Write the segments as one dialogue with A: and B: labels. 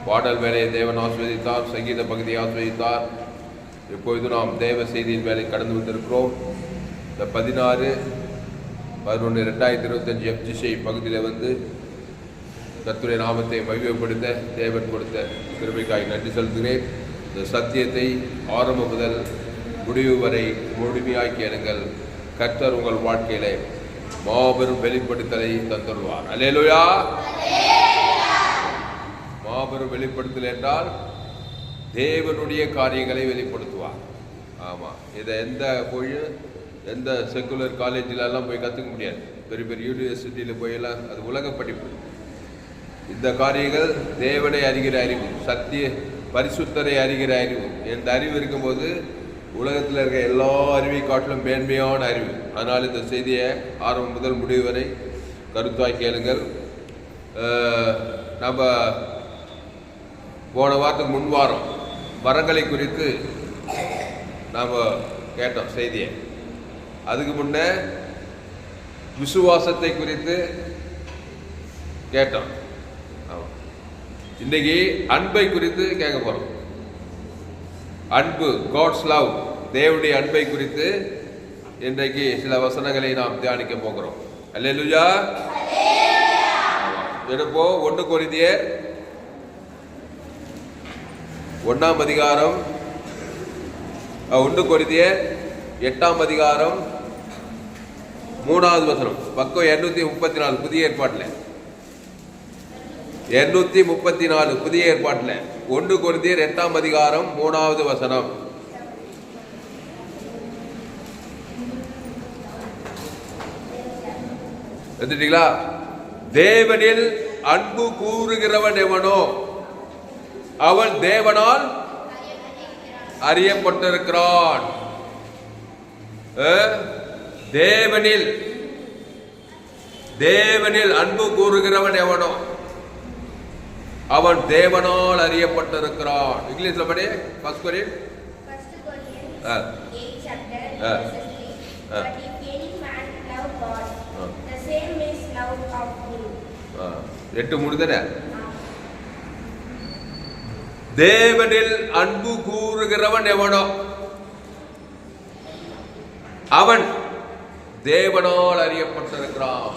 A: பாடல் வேலையை தேவன் ஆஸ்வதித்தார், சங்கீத பகுதியை ஆஸ்வதித்தார். இப்பொழுது நாம் தேவ செய்தியின் வேலை கடந்து வந்திருக்கிறோம். இந்த 16/11/2025 FGC பகுதியில் கர்த்தருடைய நாமத்தை மகிமைப்படுத்த தேவன் கொடுத்த கிருபைக்காய் நன்றி செலுத்துகிறேன். இந்த சத்தியத்தை ஆரம்பம் முதல் முடிவு வரை முழுமையாக்கி கேளுங்கள். கர்த்தர் உங்கள் வாழ்க்கையிலே மாபெரும் வெளிப்படுத்தலை தந்துள்ளார். அல்லேலூயா. மாபெரும் வெளிப்படுத்தல் என்றால் தேவனுடைய காரியங்களை வெளிப்படுத்துவார். ஆமாம், இதை எந்த செக்குலர் காலேஜிலெல்லாம் போய் கற்றுக்க முடியாது. பெரிய பெரிய யூனிவர்சிட்டியில் போயெல்லாம் அது உலக படிப்பு. இந்த காரியங்கள் தேவனை அறிகிற அறிவு, சத்திய பரிசுத்தரை அறிகிற அறிவு. இந்த அறிவு இருக்கும்போது உலகத்தில் இருக்க எல்லா அறிவை காட்டிலும் மேன்மையான அறிவு. அதனால் இந்த செய்தியை ஆரம்பம் முதல் முடிவு வரை கருத்தாய் கேளுங்கள். நம்ம போன வாரத்துக்கு முன் வாரம் மரங்களை குறித்து நாம் கேட்டோம் செய்தியை. அதுக்கு முன்னே விசுவாசத்தை குறித்து கேட்டோம். இன்னைக்கு அன்பை குறித்து கேட்க போறோம். அன்பு, காட்ஸ் லவ், தேவனுடைய அன்பை குறித்து இன்றைக்கு சில வசனங்களை நாம் தியானிக்க போகிறோம். அல்லேலூயா. எடுப்போ 1 கொரிந்தியர் 1ஆம் அதிகாரம், 1 கொரிந்தியர் 8ஆம் அதிகாரம் 3வது வசனம், பக்கம் 234 புதிய ஏற்பாட்டில். 234 புதிய ஏற்பாட்டில் 1 கொரிந்தியர் 8ஆம் அதிகாரம் 3வது வசனம். எடுத்துட்டீங்களா? தேவனில் அன்பு கூறுகிறவன் எவனோ அவன் தேவனால் அறியப்பட்டிருக்கிறான். தேவனில் அன்பு கூறுகிறவன் எவனோ அவன் தேவனால் அறியப்பட்டிருக்கிறான். இங்கிலீஷ்ல படி. ஃபர்ஸ்ட் கொரிந்தியர் 8:3 தானே? தேவனில் அன்பு கூறுகிறவன் எவனோ அவன் தேவனால் அறியப்பட்டிருக்கிறான்.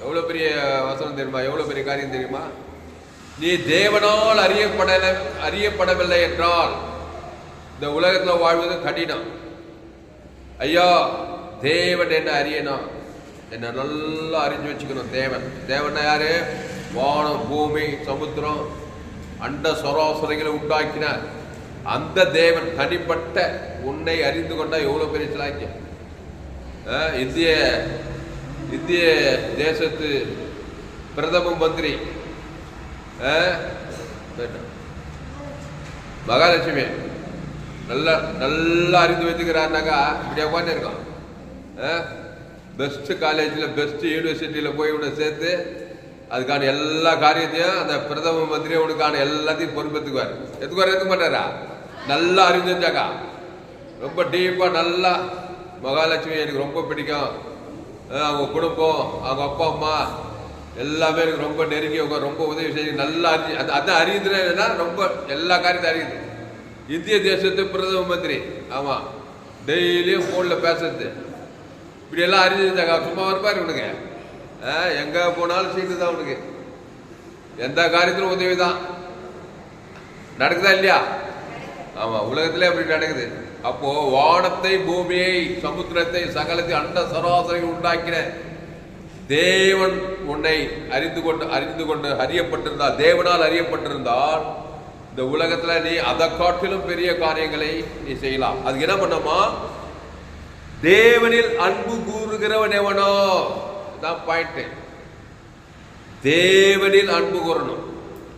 A: எவ்வளவு பெரிய வசனம் தெரியுமா? எவ்வளவு பெரிய காரியம் தெரியுமா? நீ தேவனால் அறியப்படவில்லை என்றால் இந்த உலகத்தில் வாழ்வது கடினம். ஐயா, தேவன் என்ன அறியணும், என்ன நல்லா அறிஞ்சு வச்சுக்கணும். தேவன் யாரு? வானம், பூமி, சமுத்திரம், அண்ட சராசரிகளை உண்டாக்கினார் அந்த தேவன் தனிப்பட்ட உன்னை அறிந்து கொண்டா எவ்வளவு பெரிய சிலாக்கியம். இந்திய தேசத்து பிரதம மந்திரி மகாலட்சுமி நல்லா அறிந்து வைத்துக்கிறாருனாக்கா இப்படி உட்காந்து இருக்கான். பெஸ்ட் காலேஜில் பெஸ்ட் யூனிவர்சிட்டியில் போய் உன்னை சேர்த்து அதுக்கான எல்லா காரியத்தையும் அந்த பிரதம மந்திரி உனக்கான எல்லாத்தையும் பொறுப்பேற்றுக்குவார். எடுத்துக்க மாட்டாரா? நல்லா அறிந்து வச்சாக்கா ரொம்ப டீப்பாக நல்லா. மகாலட்சுமி எனக்கு ரொம்ப பிடிக்கும். அவங்க குடும்பம், அவங்க அப்பா அம்மா எல்லாமே எனக்கு ரொம்ப நெருங்கி ரொம்ப உதவி செய்ய நல்லா அறிஞ்சு அதான் அறியுதுன்னா ரொம்ப எல்லா காரியத்தையும் அறியுது. இந்திய தேசத்து பிரதம மந்திரி. ஆமாம், டெய்லியும் ஃபோனில் பேசுறது இப்படி எல்லாம் அறிஞ்சாக்கா சும்மா இருப்பார் உனக்கு. எங்கே போனாலும் சீட்டு தான் உனக்கு. எந்த காரியத்திலும் உதவி தான். நடக்குதா இல்லையா? ஆமாம், உலகத்திலே அப்படி நடக்குது. அப்போ வானத்தை, பூமியை, சமுத்திரத்தை, சகலத்தை, அண்ட சராசரி உண்டாக்கின தேவன் உன்னை அறிந்து கொண்டு அறியப்பட்டிருந்தால், தேவனால் அறியப்பட்டிருந்தால் இந்த உலகத்துல நீ அதை காட்டிலும் பெரிய காரியங்களை நீ செய்யலாம். அதுக்கு என்ன பண்ணமா? தேவனில் அன்பு கூறுகிறவன் எவனோ தான் பாயிண்ட். தேவனில் அன்பு கூறணும்,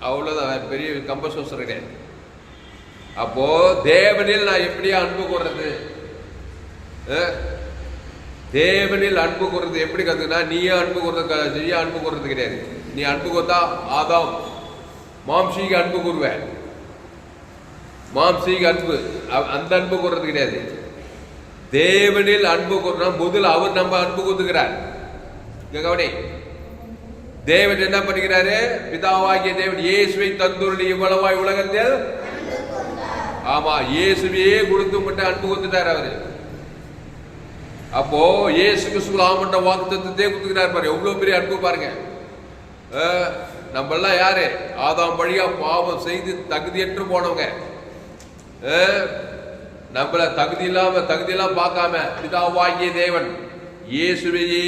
A: அவ்வளவுதான். பெரிய கம்பசோசர் கிடையாது. அப்போ தேவனில் நான் எப்படியா அன்பு கூறுறது? தேவனில் அன்பு கூறுறது எப்படி கத்துனா, நீயே அன்பு கூறுறது கிடையாது. நீ அன்பு கூர்த்தா ஆதாம் மாம்சீக அன்பு கூறுவேன். மாம்சீக அன்பு அந்த அன்பு கூறுறது கிடையாது. தேவனில் அன்பு கூறுனா முதல் அவர் நம்ம அன்பு கூறுகிறார். கவனி, தேவன் என்ன பண்ணுகிறாரு? பிதாவாகிய தேவன் இயேசுவை தந்துள்ளி இவ்வளவாய் உலகத்தில், ஆமா, இயேசுவே கொடுத்து மட்டும் அன்பு கொடுத்துட்டாரு அவரு. அப்போ இயேசு கிறிஸ்து ஆமண்ட வாக்குத்தத்தத்தை கொடுத்துக்கிறார் பாரு. எவ்வளவு பெரிய அன்பு பாருங்க. நம்ம எல்லாம் யாரு? ஆதாம் வழியா பாவம் செய்து தகுதியற்று போனவங்க. நம்மள தகுதியெல்லாம் பார்க்காம பிதாவாகிய தேவன் இயேசுவையே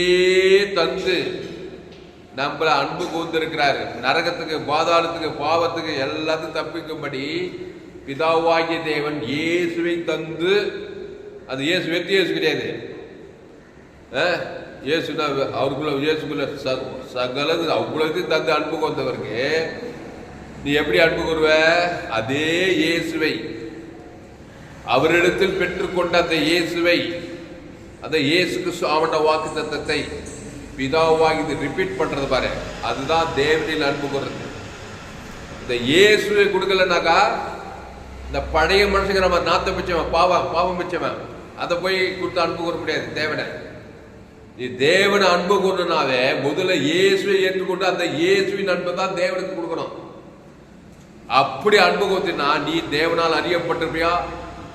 A: தந்து நம்மள அன்பு கூர்ந்திருக்கிறாரு. நரகத்துக்கு, பாதாளத்துக்கு, பாவத்துக்கு எல்லாத்தையும் தப்பிக்கும்படி பிதாவாகிய தேவன் இயேசுவை தந்து, அது இயேசு வெற்றி இயேசு கிடையாது. இயேசுனா அவருக்குள்ள இயேசுக்குள்ள சகலது அவ்வளவு தந்து அன்பு கொண்டவருக்கு நீ எப்படி அன்பு கூறுவ? அதே இயேசுவை, அவரிடத்தில் பெற்றுக்கொண்ட அந்த இயேசுவை, அந்த இயேசு கிறிஸ்து ஆவண்ட வாக்கு தத்தத்தை பிதாவாகி ரிப்பீட் பண்றது பாரு. அதுதான் தேவனில் அன்பு கூறுறது. இந்த இயேசுவை கொடுக்கலனாக்கா இந்த பழைய மனுஷங்க நம்ம நாத்த மிச்சவன், பாவம் மிச்சவன், அதை போய் கொடுத்து அன்பு கூற முடியாது. தேவனை நீ தேவனை அன்பு கூறனாவே முதல்ல இயேசுவை ஏற்றுக்கொண்டு அந்த இயேசுவின் அன்பை தான் தேவனுக்கு கொடுக்கணும். அப்படி அன்பு கொடுத்தினா நீ தேவனால் அறியப்பட்டிருப்பியா?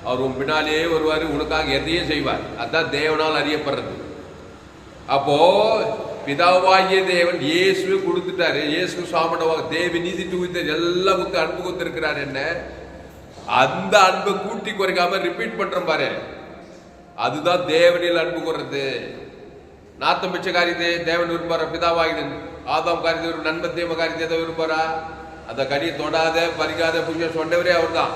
A: அவர் உன் பின்னாலே வருவார், உனக்காக எதையும் செய்வார். அதுதான் தேவனால் அறியப்படுறது. அப்போ பிதாவாகிய தேவன் இயேசுவை கொடுத்துட்டாரு. இயேசு சாமண்டவாக தேவி நீதி தூக்கிட்டு எல்லாம் கொடுத்து அன்பு கொடுத்திருக்கிறார். என்ன அந்த அன்பை கூட்டி குறைக்காம ரிப்பீட் பண்றோம் பாரு. அதுதான் தேவனில் அன்பு கூறுறது. நாத்தம் பிச்ச காரியத்தை தேவன் விரும்புற பிதாவாகிது. ஆதாம் காரியத்தை ஒரு நன்மை தீம காரியத்தை விரும்புறா. அந்த கனியை தொடாத பறிக்காத புண்ணியம் சொன்னவரே அவர் தான்.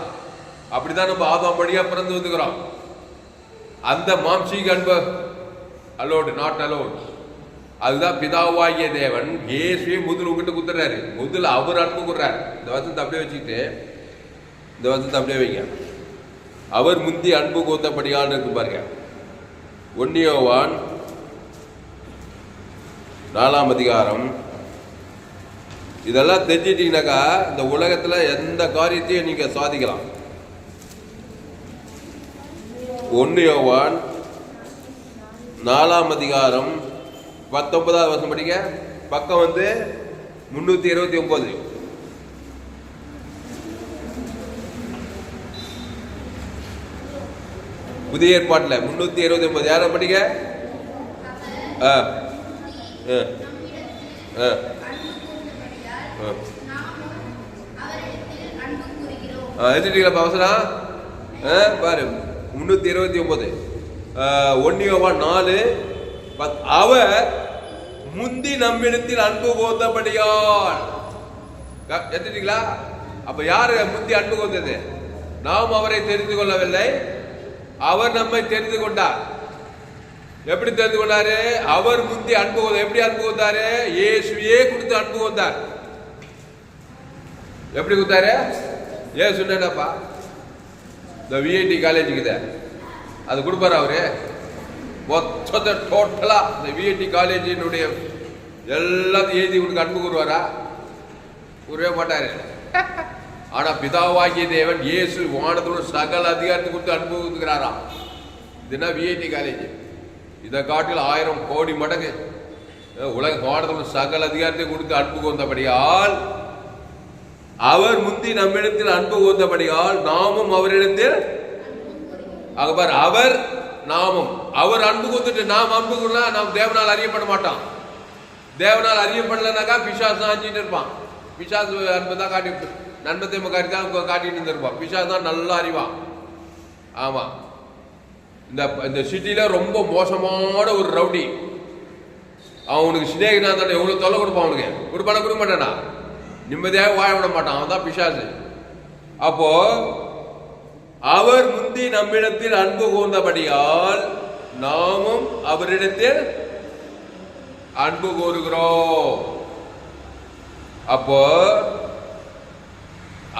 A: அப்படிதான் நம்ம ஆதாம் வழியா பிறந்து வந்துக்கிறோம். அந்த மாம்சீக அன்பு அலோடு, நாட் அலோடு. அதுதான் பிதாவாகிய தேவன் இயேசுவே முதல் உங்ககிட்ட குத்துறாரு. முதல்ல அவர் அன்பு கூறாரு. இந்த வசனத்தை அப்படியே வச்சுக்கிட்டு, இந்த வசனத்தை அப்படியே வைங்க. அவர் முந்தி அன்பு கூத்தபடியான்னு இருக்கு பாருங்க. 1 யோவான் 4ஆம் அதிகாரம். இதெல்லாம் தெரிஞ்சிட்டீங்கன்னாக்கா இந்த உலகத்துல எந்த காரியத்தையும் நீங்க சாதிக்கலாம். 1 யோவான் 4ஆம் அதிகாரம் 19வது வசனம் படிங்க. பக்கம் 329. புதிய ஏற்பாட்டில் 329. யாரும் படிங்க. அவசரம் பாரு. 329 1 யோவான் 4 அவர் முந்தி நம்மிடத்தில் அன்பு கூர்ந்தபடியால். எடுத்துட்டீங்களா? அப்ப யாரு முந்தி அன்பு கூர்ந்தது? நாம் அவரை தெரிந்து கொள்ளவில்லை, அவர் நம்மை தெரிந்து கொண்டார். எப்படி தெரிந்து கொண்டாரு? அவர் முந்தி அன்பு. எப்படி அன்பு கொண்டாரு? இயேசுவே கொடுத்து அன்பு கொண்டார். எப்படி கொடுத்தாரு? ஏன் சொன்னப்பா, இந்த விஐடி காலேஜுக்கு அது கொடுப்பாரு அவரு. மொத்தத்தை டோட்டலா இந்த விஐடி காலேஜினுடைய எல்லாத்தையும் எழுதி கொடுக்க அன்பு கூறுவாரா? கூறவே மாட்டாரு. ஆனா பிதாவாகிய தேவன் இயேசு வானத்தோட சகல அதிகாரத்தை கொடுத்து அன்பு கொடுக்கிறாராம். இதுனா விஐடி காலேஜ். இதை காட்டில் 1000 கோடி மடங்கு உலக வானத்தோட சகல அதிகாரத்தை கொடுத்து அன்பு கூர்ந்தபடியால், அவர் முந்தி நம்மிடத்தில் அன்பு கூர்ந்தபடியால் நாமும் அவரிடத்தில். அவர் நாமும் அவர் அன்பு கூர்ந்துட்டு நாம் அன்பு கூறனா நாம் தேவனால் அறியப்பட மாட்டோம். தேவனால் அறியப்படலனாக்கா பிசாசு தான் அஞ்சிட்டு இருப்பான். பிசாசு அன்பு தான் காட்டி, நன்மத்தை காட்டி தான் காட்டிட்டு இருந்திருப்பான். பிசாசு தான் நல்லா அறிவான். ஆமா, இந்த சிட்டியில ரொம்ப மோசமான ஒரு ரவுடி. அவனுக்கு சிநேகிதா தானே எவ்வளவு தொலை கொடுப்பான். அவனுக்கு கொடுக்க மாட்டானா, நிம்மதியாக வாழ விட மாட்டான். அவன் தான் பிசாசு. அப்போ அவர் முந்தி நம்மிடத்தில் அன்பு கூர்ந்தபடியால் நாமும் அவரிடத்தில் அன்பு கூறுகிறோம். அப்போ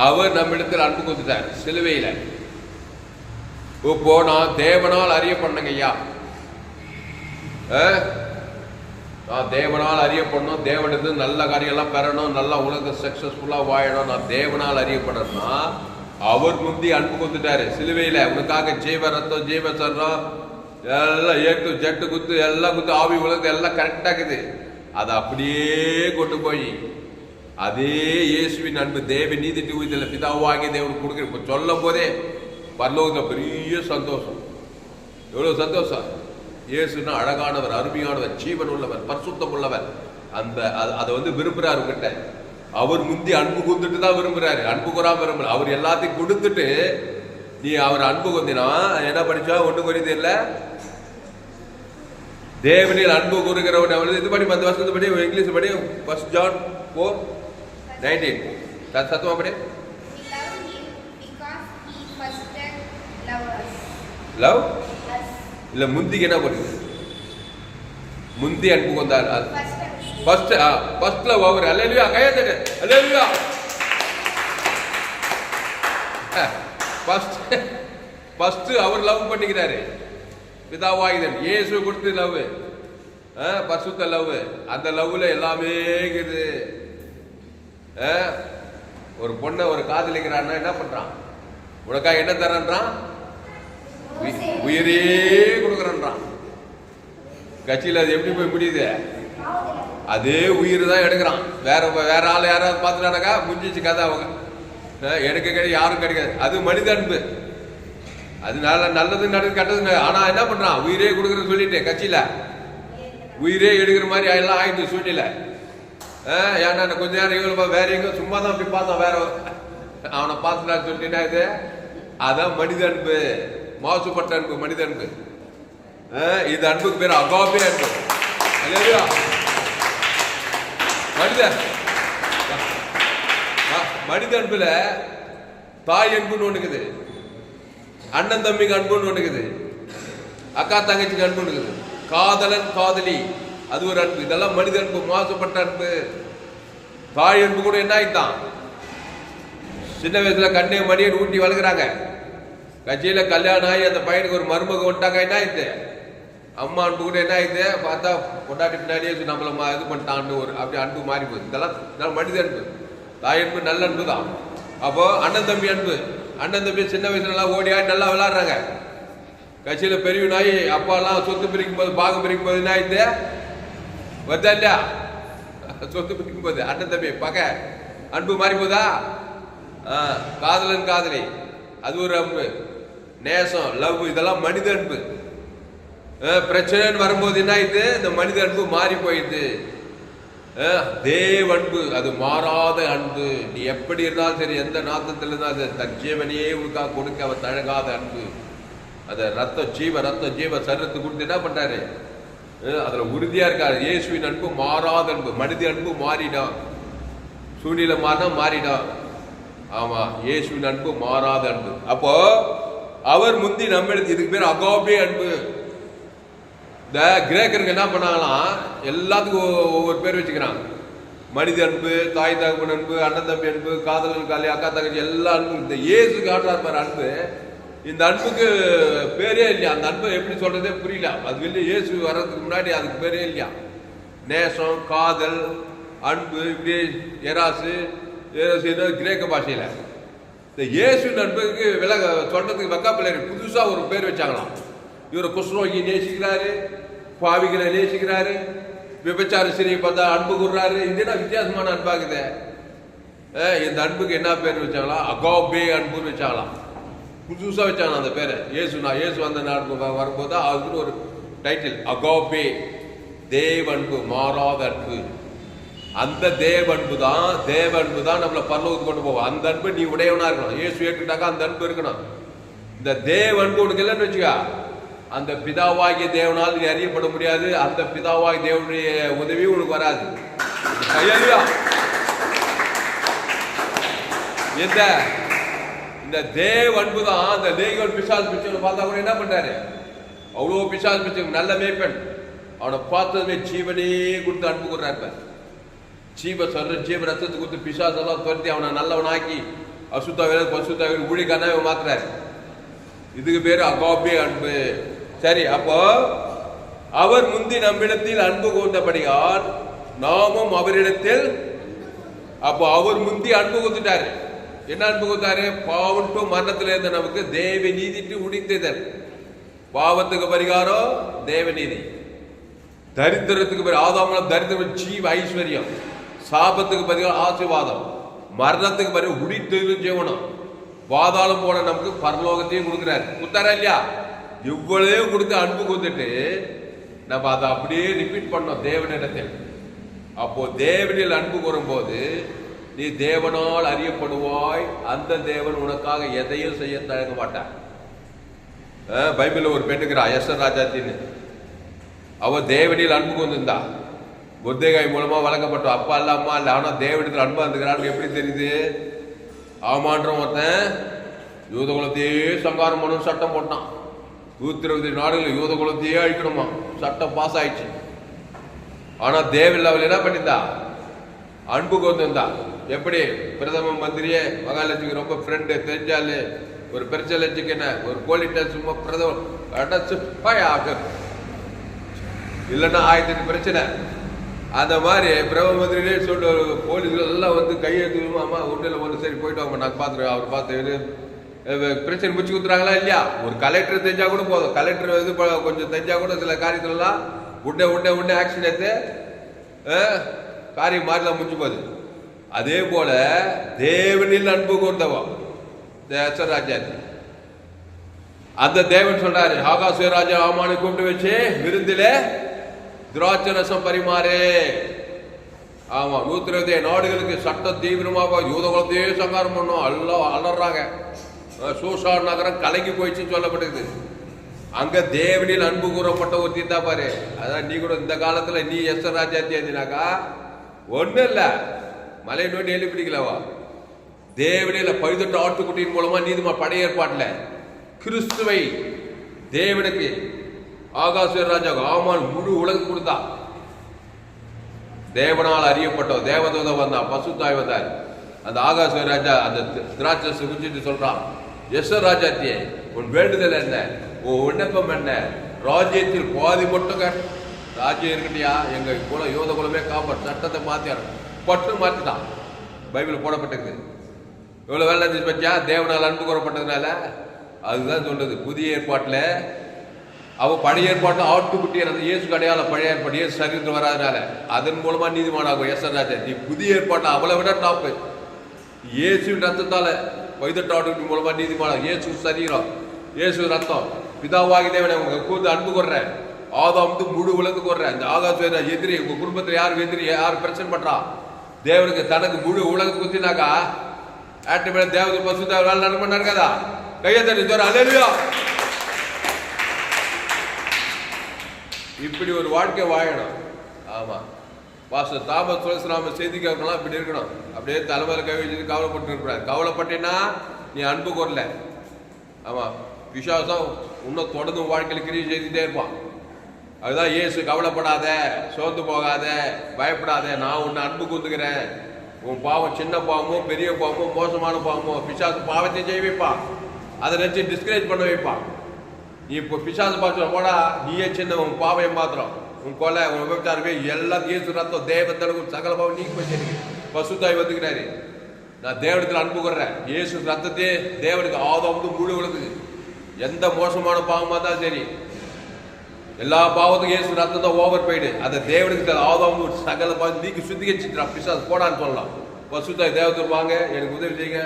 A: அவர் நம்மிடத்தில் அன்பு கூர்ந்துட்டார் சிலுவையில. இப்போ நான் தேவனால் அறியப்படணுங்க ஐயா. நான் தேவனால் அறியப்படணும், தேவனுக்கு நல்ல காரியம் எல்லாம் பெறணும், நல்லா உலக சக்சஸ்ஃபுல்லா வாழணும். நான் தேவனால் அறியப்படணும்னா அவர் முந்தி அன்பு கொடுத்துட்டாரு சிலுவையில. உனக்காக ஜீவ ரத்தம், ஜீவ சரணம் எல்லாம் ஏட்டு ஜட்டு குத்து எல்லாம் குத்து ஆவி உலகத்து எல்லாம் கரெக்டா இருக்குது. அதை அப்படியே கொண்டு போய் அதே இயேசுவின் அன்பு தேவ நீதிட்டு இதில் பிதாவாகி தேவனுக்கு கொடுக்குற இப்போ சொல்லும் போதே பரலோகத்தில் பெரிய சந்தோஷம். எவ்வளவு சந்தோஷம்! இயேசுன்னா அழகானவர், அருமையானவர், ஜீவன் உள்ளவர், பரிசுத்தம் உள்ளவர். அந்த அதை விரும்புறாரு உங்ககிட்ட. அவர் முந்தி அன்பு கூந்துட்டு தான் விரும்புறாரு, அன்பு கூறாம விரும்புற. அவர் எல்லாத்தையும் கொடுத்துட்டு நீ அவர் அன்பு கொந்தினா என்ன படிச்சா 1 கொரிந்தியர்ல தேவனில் அன்பு கூறுகிறவன் இது படி 10 வருஷத்து படி இங்கிலீஷ் படி 1 John 4:19 சத்தமா படி. லவ் இல்ல முந்திக்கு என்ன பண்ணுது? முந்தி அன்பு கொண்டார். ஃபர்ஸ்ட் லவ் அவர். அல்லேலூயா, கையத்தட்டு. அல்லேலூயா. ஃபர்ஸ்ட் அவர் லவ் பண்ணிக்கிறாரு. பிதாவாகிதன் இயேசு கொடுத்து லவ், பரிசுத்த லவ். அந்த லவ்ல எல்லாமே இருக்குது. ஒரு பொண்ணை ஒரு காதலிக்கிறான்னா என்ன பண்றான்? உனக்கா என்ன தரன்றான்? உயிரே கொடுக்குறான். கட்சியில் அது எப்படி போய் முடியுது? அதே உயிர் தான் எடுக்கிறான். வேற ஆள் யாராவது பார்த்துட்டானாக்கா முடிஞ்சிச்சு கதை. அவங்க எனக்கு கிடையாது, யாரும் கிடைக்காது. அது மனித அன்பு. அதனால நல்லது நடக்குது, கெட்டது. ஆனா என்ன பண்றான்? உயிரே கொடுக்குறன்னு சொல்லிட்டு கட்சியில உயிரே எடுக்கிற மாதிரி எல்லாம் ஆயிடுச்சு சூழ்நிலை. ஏன்னா கொஞ்ச நேரம் இவங்க வேற எங்க சும்மா தான் அப்படி பார்த்தான், வேற அவனை பார்த்துட்டான்னு சொல்லிட்டு இது அதான் மனித அன்பு, மாசுபட்ட அன்பு, மனித அன்பு. இது அன்புக்கு பேர் அகாபே அன்பு. மனித அன்புல தாய் அன்புன்னு ஒண்ணுக்குது, அண்ணன் தம்பிக்கு அன்புன்னு ஒண்ணுக்குது, அக்கா தங்கச்சிக்கு அன்பு இருக்குது, காதலன் காதலி அது ஒரு அன்பு. இதெல்லாம் மனித அன்பு, மாசுபட்ட அன்பு. தாய் அன்பு கூட என்ன ஆயிட்டான்? சின்ன வயசுல கண்ணே மணியன் ஊட்டி வளர்க்குறாங்க. கட்சியில கல்யாணம் ஆகி அந்த பையனுக்கு ஒரு மருமக வந்துட்டாங்க. என்ன ஆயிடுது? அம்மா அன்பு கூட என்ன ஆயிடுது? பார்த்தா கொண்டாட்டி பின்னாடியே நம்மள இது பண்ணிட்டான்னு ஒரு அப்படி அன்பு மாறி போகுது. இதெல்லாம் மனித அன்பு. தாய் அன்பு நல்ல அன்பு தான். அப்போ அண்ணன் தம்பி அன்பு. அண்ணன் தம்பி சின்ன வயசுல எல்லாம் ஓடி ஆடி நல்லா விளையாடுறாங்க. கட்சியில பெரிய நாய் அப்பா எல்லாம் சொத்து பிரிக்கும் போது, பாகம் பிரிக்கும் போது என்ன ஆயிடுது? வருதா இல்லையா? சொத்து பிரிக்கும் போது அண்ணன் தம்பி பக அன்பு மாறி போதா? காதலன் காதலி அது ஒரு அன்பு. நேசம், லவ், இதெல்லாம் மனித அன்பு. பிரச்சனைன்னு வரும்போது என்ன ஆயிடுது? இந்த மனித அன்பு மாறி போயிடுது. தேவ அன்பு அது மாறாத அன்பு. நீ எப்படி இருந்தாலும் சரி, எந்த நாத்தத்தில் இருந்தாலும் தன் ஜீவனையே உனக்காக கொடுக்க அவர் தழகாத அன்பு. அதை ரத்த ஜீவ சரீரத்தை கொடுத்து என்ன பண்றாரு? அதுல உறுதியா இருக்காரு. இயேசுவின் அன்பு மாறாத அன்பு. மனித அன்பு மாறிடும், சூழ்நிலை மாறிடும். ஆமா, இயேசுவின் அன்பு மாறாத அன்பு. அப்போ அவர் முந்தி நம்ம இதுக்கு பேர் அகாபே அன்பு. இந்த கிரேக்கருக்கு என்ன பண்ணாங்களாம்? எல்லாத்துக்கும் ஒவ்வொரு பேர் வச்சுக்கிறாங்க. மனித அன்பு, தாய் தகப்பன் அன்பு, அண்ணன் தம்பி அன்பு, காதலன் காலி, அக்கா தங்கச்சி, எல்லா அன்பு. இந்த இயேசு காட்டுறார் பாரு அன்பு. இந்த அன்புக்கு பேரே இல்லையா. அந்த அன்பை எப்படி சொல்றதே புரியல. அது வெளியே இயேசு வர்றதுக்கு முன்னாடி அதுக்கு பேரே இல்லையா. நேசம், காதல், அன்பு, இப்படி எராசு கிரேக்க பாஷையில. இந்த இயேசுவின் அன்புக்கு சொல்றதுக்கு வெக்காப்பிள்ளையர் புதுசா ஒரு பேர் வச்சாங்களாம். இவரை குஷ்ரோகி நேசிக்கிறாரு, பாவிகளை நேசிக்கிறாரு, விபச்சார சிறியை பார்த்தா அன்பு கூறுறாரு. இது என்ன வித்தியாசமான அன்பாகுது? இந்த அன்புக்கு என்ன பேர் வச்சாங்களாம்? அகாபே அன்புன்னு வச்சாங்களாம். புதுசா வச்சாங்க அந்த பேரை. இயேசு அந்த நாடு வரும்போது அதுக்கு ஒரு டைட்டில் அகாபே, தேவ அன்பு, மாறாத அன்பு. அந்த தேவ அன்பு தான் நம்மளை பரலோகத்துக்கு கொண்டு போவோம். அந்த அன்பு நீ உடையவனா இருக்கணும். இயேசு ஏற்றுட்டாக்கா அந்த அன்பு இருக்கணும். இந்த தேவ அன்பு உனக்கு இல்லைன்னு வச்சுக்கா, அந்த பிதாவாகிய தேவனால் நீ அறியப்பட முடியாது. அந்த பிதாவாகிய தேவனுடைய உதவி உனக்கு வராது. இந்த தேவ அன்பு தான். அந்த தேவன் பிசாசு பிச்சை பார்த்தா கூட என்ன பண்றாரு? அவ்வளோ பிசாசு பிச்சை நல்ல மேய்ப்பன். அவனை பார்த்ததுமே ஜீவனே கொடுத்து அன்பு கொடுறாரு. ஜீவ ரத்தத்தை கொடுத்து பிசாசெல்லாம் துரத்தி அவனை நல்லவனாக்கி அசுத்தாவில பசுத்தாவில ஊழிக்கான மாத்துறாரு. இதுக்கு பேரு அகாபே அன்பு. சரி, அப்போ அவர் முந்தி நம்மிடத்தில் அன்பு கூர்ந்தபடியால் நாமும் அவரிடத்தில். அப்போ அவர் முந்தி அன்பு கூர்ந்துட்டாரு. என்ன அன்பு கூர்ந்தாரு? பாவம் டு மரணத்தில் இருந்த நமக்கு தேவ நீதிட்டு உடித்ததல். பாவத்துக்கு பரிகாரம் தேவ நீதி. தரித்திரத்துக்கு பிறகு ஆதாமலம் தரித்திரம் ஜீவ ஐஸ்வர்யம், சாபத்துக்கு பதில் ஆசீர்வாதம், மரணத்துக்கு பிறகு உடித்தெழும் ஜீவனம், பாதாளம் போன நமக்கு பரலோகத்தையும் கொடுக்குறாரு. கொடுத்தாரா இல்லையா? இவ்வளவு கொடுத்து அன்பு கொடுத்துட்டு நம்ம அதை அப்படியே ரிப்பீட் பண்ணோம் தேவனிடத்தில். அப்போ தேவனில் அன்பு கூறும்போது நீ தேவனால் அறியப்படுவாய். அந்த தேவன் உனக்காக எதையும் செய்ய தயங்க மாட்டார். பைபிள்ல ஒரு பெண்ணுக்கிறா எஸ்தர் ராஜாத்தின்னு. அவ தேவனில் அன்பு கொண்டிருந்தா. புத்தகாய் மூலமா வழங்கப்பட்டோம். அப்பா இல்ல அம்மா இல்ல, ஆனா தேவனிடத்தில் அன்பா இருந்துக்கிறான்னு எப்படி தெரியுது? ஆமான்ற ஒருத்தன் யூத குலத்தையே சங்காரம் பண்ணணும் சட்டம் போட்டான். 120 நாடுகள் யூத குலத்தையே அழிக்கணுமா, சட்டம் பாஸ் ஆயிடுச்சு. ஆனா தேவன் அவள் என்ன பண்ணியிருந்தா? அன்பு கொண்டிருந்தா. எப்படி? பிரதம மந்திரியே மகாலட்சுமி ரொம்ப ஃப்ரெண்டு, தெரிஞ்சாலு ஒரு பிரச்சனை வச்சுக்கின ஒரு போலீட்ட சும்மா பிரதம இல்லைன்னா 1000 பிரச்சனை. அந்த மாதிரி பிரதம மந்திரியே சொல்லிட்டு ஒரு போலீஸ்கள் எல்லாம் வந்து கையெழுத்து அம்மா ஒன்றில் ஒன்று சரி போயிட்டு வாங்க நாங்கள் பார்த்துருவோம். அவர் பார்த்து பிரச்சனை முடிச்சு கொடுத்துறாங்களா இல்லையா? ஒரு கலெக்டர் தெரிஞ்சா கூட போதும். கலெக்டர் இது கொஞ்சம் தெரிஞ்சா கூட சில காரியத்துலலாம் உடனே ஆக்ஷன் எடுத்து காரியம் மாதிரிலாம் முடிஞ்சு போகுது. அதே போல தேவனில் அன்பு கொண்டவா ராஜா. அந்த தேவன் சொல்றாரு, ஆகாச ராஜா ஆமானை கூப்பிட்டு வச்சு விருந்தில திராட்சை ரசம் பரிமாறு. ஆமா, 120 நாடுகளுக்கு சட்டம் தீவிரமாக யூத குலத்தையே சங்காரம் பண்ணும். எல்லாம் அலறாங்க. சூசா நகரம் கலங்கி போயிடுச்சுன்னு சொல்லப்பட்டது. அங்க தேவனில் அன்பு கூறப்பட்ட ஒரு தீர்த்தா பாரு. அதான் நீ கூட இந்த காலத்துல நீ எஸ்தர் ராஜாத்தி இருந்தினாக்கா ஒன்னும் இல்ல, மலை நோண்டி எழுப்பிடிக்கலவா? தேவனில 18 ஆட்டுக்குட்டியின் மூலமா நீதிமா படைய ஏற்பாட்டுல கிறிஸ்துவை தேவனுக்கு ஆகாச ராஜா ஆமான் முழு உலகம் கொடுத்தா. தேவனால் அறியப்பட்டோம். தேவதூதன் வந்தான், பசுத்தாய் வந்தார். அந்த ஆகாச ராஜா அந்த திராட்சை குடிச்சிட்டு சொல்றான், எஸ்தர் ராஜாத்தியே உன் வேண்டுதல் என்ன, உன் விண்ணப்பம் என்ன? ராஜ்யத்தில் பாதி மட்டுங்க ராஜ்யம் இருக்கட்டியா, எங்க குல யோத குலமே காப்பாற்று. சட்டத்தை மாத்தியாரு பட்டு மாத்திட்டான். பைபிள் போடப்பட்டிருக்கு. இவ்வளவு வேலை செஞ்சு பச்சா தேவனால் அன்பு கூறப்பட்டதுனால. அதுதான் சொல்றது புதிய ஏற்பாட்டுல. அவ பழைய ஏற்பாட்டு ஆட்டுக்குட்டி அந்த இயேசு கடையால பழைய ஏற்பாடு இயேசு சரீரத்தில் வராதனால அதன் மூலமா நீதிமானாகும் எஸ்தர் ராஜா. நீ புதிய ஏற்பாட்டு அவளை விட டாப்பு. இயேசுவின் ரத்தத்தால 18 ஆட்டுக்குட்டி மூலமா நீதிமானாகும். இயேசு சரீரம், இயேசு ரத்தம், பிதாவாகி தேவனை உங்க கூந்து அன்பு கொள்ற. ஆதாம் முழு உலகத்துக்கு வர்ற. இந்த ஆகாச எதிரி உங்க குடும்பத்தில் யாருக்கு எதிரி, யாரு பிரச்சனை பண்றா? தேவனுக்கு தனக்கு முழு உலகத்துக்கு குத்தினாக்கா ஆட்டோமேட்டிக்கா தேவதை பசு வேலை நடக்கதா? கையை தண்ணி தோற அலேலுயா. இப்படி ஒரு வாழ்க்கை வாழணும். ஆமா, பாஸ்டர் தாமஸ் துளசிராம செய்தி கேட்கலாம். இப்படி இருக்கணும். அப்படியே தலைமையில கை வச்சுட்டு கவலைப்பட்டு இருக்கக்கூடாது. கவலைப்பட்டீங்கன்னா நீ அன்பு கூறல. ஆமா, விசுவாசம் இன்னும் தொடர்ந்து வாழ்க்கையில் கிரியை செய்துட்டே இருப்பான். அதுதான் இயேசு, கவலைப்படாத, சோர்ந்து போகாத, பயப்படாத, நான் உன்னை அன்பு கூந்துக்கிறேன். உன் பாவம் சின்ன பாவமோ பெரிய பாவமோ மோசமான பாவமோ பிசாசு பாவத்தை செய்ய வைப்பான். அதை நினைச்சு டிஸ்கரேஜ் பண்ண வைப்பான். நீ இப்போ பிசாசு பார்த்து போடா, நீயே சின்ன உன் பாவம் மாத்திரம், உன் கொலை, உன் விபச்சாரமே எல்லாம் இயேசு ரத்தம் தேவத்தனக்கு சகல பாவம் நீக்கி வச்சிருக்கு. பசுத்தாய் வந்துக்கிறாரு. நான் தேவனத்தில் அன்பு கூறேன். இயேசு ரத்தத்தையே தேவனுக்கு ஆதாம் முழு உலகுது. எந்த மோசமான பாவமா தான் சரி, எல்லா பாவத்துக்கும் இயேசு ரத்தம் தான் ஓவர் போயிடு. அதை தேவனுக்கு ஆதாம் சகல பாவம் நீக்கி சுத்திகரிச்சுட்டா பிசாசு போடான்னு சொல்லலாம். பசுத்தாய் தேவத்தில் வாங்க, எனக்கு உதவி செய்யுங்க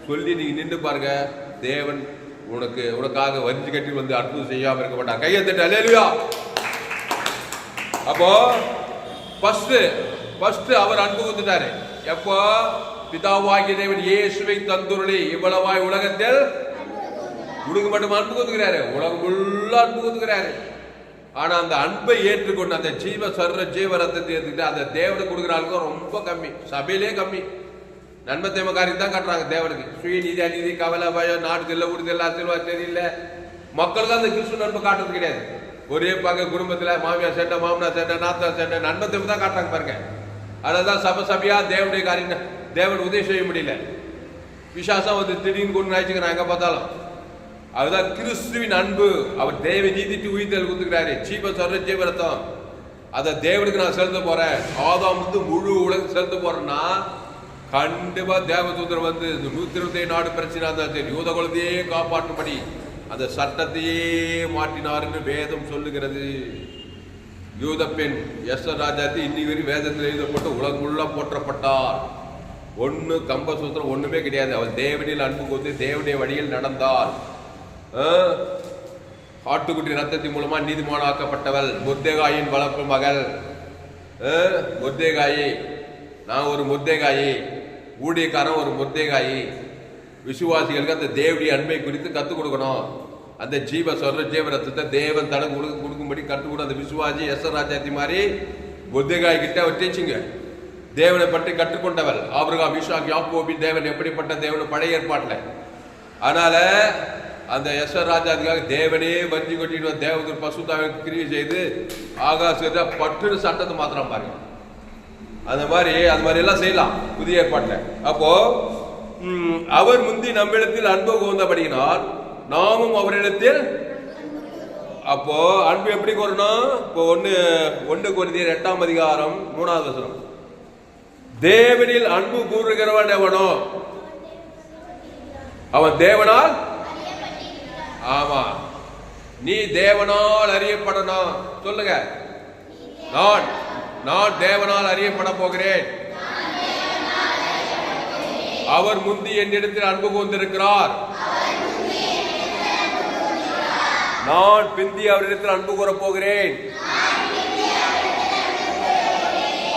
A: சொல்லி நீங்க நின்று பாருங்க. தேவன் உனக்காக வரிஞ்சு கட்டி வந்து அற்புதம் செய்யாம இருக்க மாட்டான். கையை தட்டு அல்லேலூயா. அப்போ ஃபர்ஸ்ட் அவர் அன்பு கொடுத்துட்டாரு. எப்போ? பிதாவாகிய தேவன் இயேசுவை தந்துருளி இவ்வளவாய் உலகத்தில் உனக்கு மட்டும் அன்பு கொடுக்கிறாரு, உலகம் உள்ள அன்பு கொடுக்கிறாரு. ஆனா அந்த அன்பை ஏற்றுக்கொண்டு அந்த ஜீவ ரத்தத்தை ஏற்றுக்கிட்டு அந்த தேவனுக்கு கொடுக்குறாங்க ரொம்ப கம்மி, சபையிலே கம்மி. நன்மை தேம காரியம் தான் காட்டுறாங்க தேவனுக்கு. சுயநீதி, அநீதி, கவலை, பயம், நாடு இல்லை, உடுதல், ஆசீர்வாதம் தெரியல. மக்களுக்கு அந்த கிறிஸ்து நன்மை காட்டுறது கிடையாது. ஒரே பாக்க குடும்பத்துல மாமியார் சண்டை, மாமனார் சண்டை, நாத்தனார் சண்டை, நன்மை தேம தான் காட்டுறாங்க பாருங்க. அதனால்தான் சபையா தேவனுடைய காரியம் தேவன் உதவி செய்ய முடியல. விசுவாசம் வந்து திடீர்னு கொண்டு நினைச்சுக்கிறான் எங்க பார்த்தாலும். அதுதான் கிறிஸ்துவின் அன்பு. அவர் தேவ நீதிக்கு உயிர்த்தல் கொடுத்துக்கிறாரு. ஜீவரத்தம் அதை தேவனுக்கு நான் செலுத்த போறேன். ஆதாம் வந்து முழு உலகம் செலுத்த போறேன்னா கண்டிப்பா தேவதூதர் வந்து 127 நாடு பிரச்சனை இருந்தாலும் யூத குலத்தையே காப்பாற்றும்படி அந்த சட்டத்தையே மாற்றினார்னு வேதம் சொல்லுகிறது. யூத பெண் எஸ்தர் ராஜாத்தி இன்னி வரை வேதத்தில் எழுதப்பட்டு உலகமுள்ள போற்றப்பட்டார். ஒன்று கம்ப சூத்திரம் ஒண்ணுமே கிடையாது. அவள் தேவனில் அன்பு கொண்டு தேவனுடைய வழியில் நடந்தார். ஆட்டுக்குட்டி ரத்தத்தின் மூலமா நீதிமானாக்கப்பட்டவள். மொர்தெகாயின் வளர்ப்பு மகள். மொர்தெகாயி, நான் ஒரு மொர்தெகாயி, ஊழியக்காரன் ஒரு மொர்தெகாயி. விசுவாசிகளுக்கு அந்த தேவனுடைய அன்பை குறித்து கற்றுக் கொடுக்கணும். அந்த ஜீவ ரத்தத்தை தேவன் தனக்கு கொடுக்கும்படி கற்றுக் கொடு. அந்த விசுவாசி எஸ்தர் ராஜாத்தி மாதிரி மொர்தெகாய் கிட்ட அவர் டீச்சிங்க. தேவனை பற்றி கற்றுக்கொண்டவள். ஆபிரகாம், ஈசாக், யாக்கோபின் தேவன் எப்படிப்பட்ட தேவன் பழைய ஏற்பாட்டில். அதனால அந்த எஸ்தர் ராஜாத்துக்காக தேவனே வஞ்சி கொட்டிட்டு தேவதூர் பசுத்தாவை கிரியை செய்து ஆகாச பட்டு சட்டத்தை மாத்திரம் பாருங்க. அந்த மாதிரி எல்லாம் செய்யலாம் புதிய ஏற்பாட்டில். அப்போ அவர் முந்தி நம்மிடத்தில் அன்பு கூர்ந்தபடியினால் நாமும் அவரிடத்தில். அப்போ அன்பு எப்படி கூறணும்? இப்போ 1 கொரிந்தியர் 8ஆம் அதிகாரம் 3வது வசனம். தேவனில் அன்பு கூறுகிறவன் எவனோ அவன் தேவனால். ஆமா, நீ தேவனால் அறியப்படணும். சொல்லுங்க, நான் தேவனால் அறியப்பட போகிறேன். அவர் முந்தி என்னிடத்தில் அன்பு கூர்ந்திருக்கிறார். நான் பிந்தி அவரிடத்தில் அன்பு கூறப் போகிறேன்.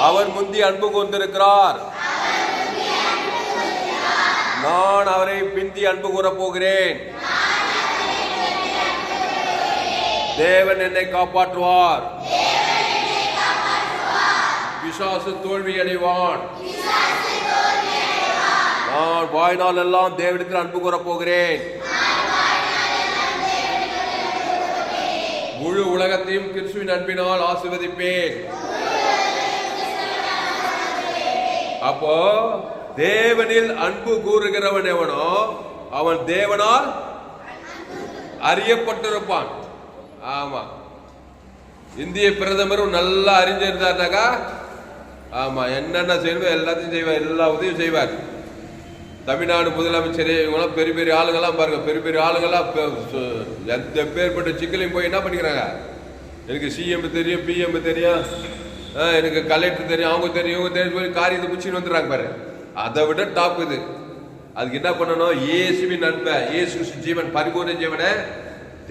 A: அவர் முந்தி அன்பு கூர்ந்திருக்கிறார். நான் அவரை பிந்தி அன்பு கூறப் போகிறேன். தேவன் என்னை காப்பாற்றுவார். பிசாசு தோல்வி அடைவான். நான் வாழ்நாள் எல்லாம் தேவனிடத்தில் அன்பு கூறப் போகிறேன். முழு உலகத்தையும் கிறிஸ்துவின் அன்பினால் ஆசீர்வதிப்பேன். அப்போ தேவனில் அன்பு கூறுகிறவன் எவனோ அவன் தேவனால் அறியப்பட்டிருப்பான். ஆமா, இந்திய பிரதமரும் நல்லா அறிஞ்சிருந்தாருனாக்கா, ஆமா, என்னென்ன செய்வார் எல்லாத்தையும் செய்வார், எல்லா உதவியும் செய்வார். தமிழ்நாடு முதலமைச்சர் இவங்களாம் பெரிய பெரிய ஆளுங்கெல்லாம் பாருங்க, பெரிய பெரிய ஆளுங்கெல்லாம் எந்த பேர்பட்ட சிக்கலையும் போய் என்ன பண்ணிக்கிறாங்க, எனக்கு சிஎம் தெரியும், பிஎம் தெரியும், எனக்கு கலெக்டர் தெரியும், அவங்க தெரியும், இவங்க தெரியும், போய் காரியத்தை பிடிச்சின்னு வந்துடுறாங்க பாரு. அதை விட டாப் இது. அதுக்கு என்ன பண்ணணும்? இயேசுவின் நன்மை, இயேசு ஜீவன், பரிபூர்ண ஜீவனை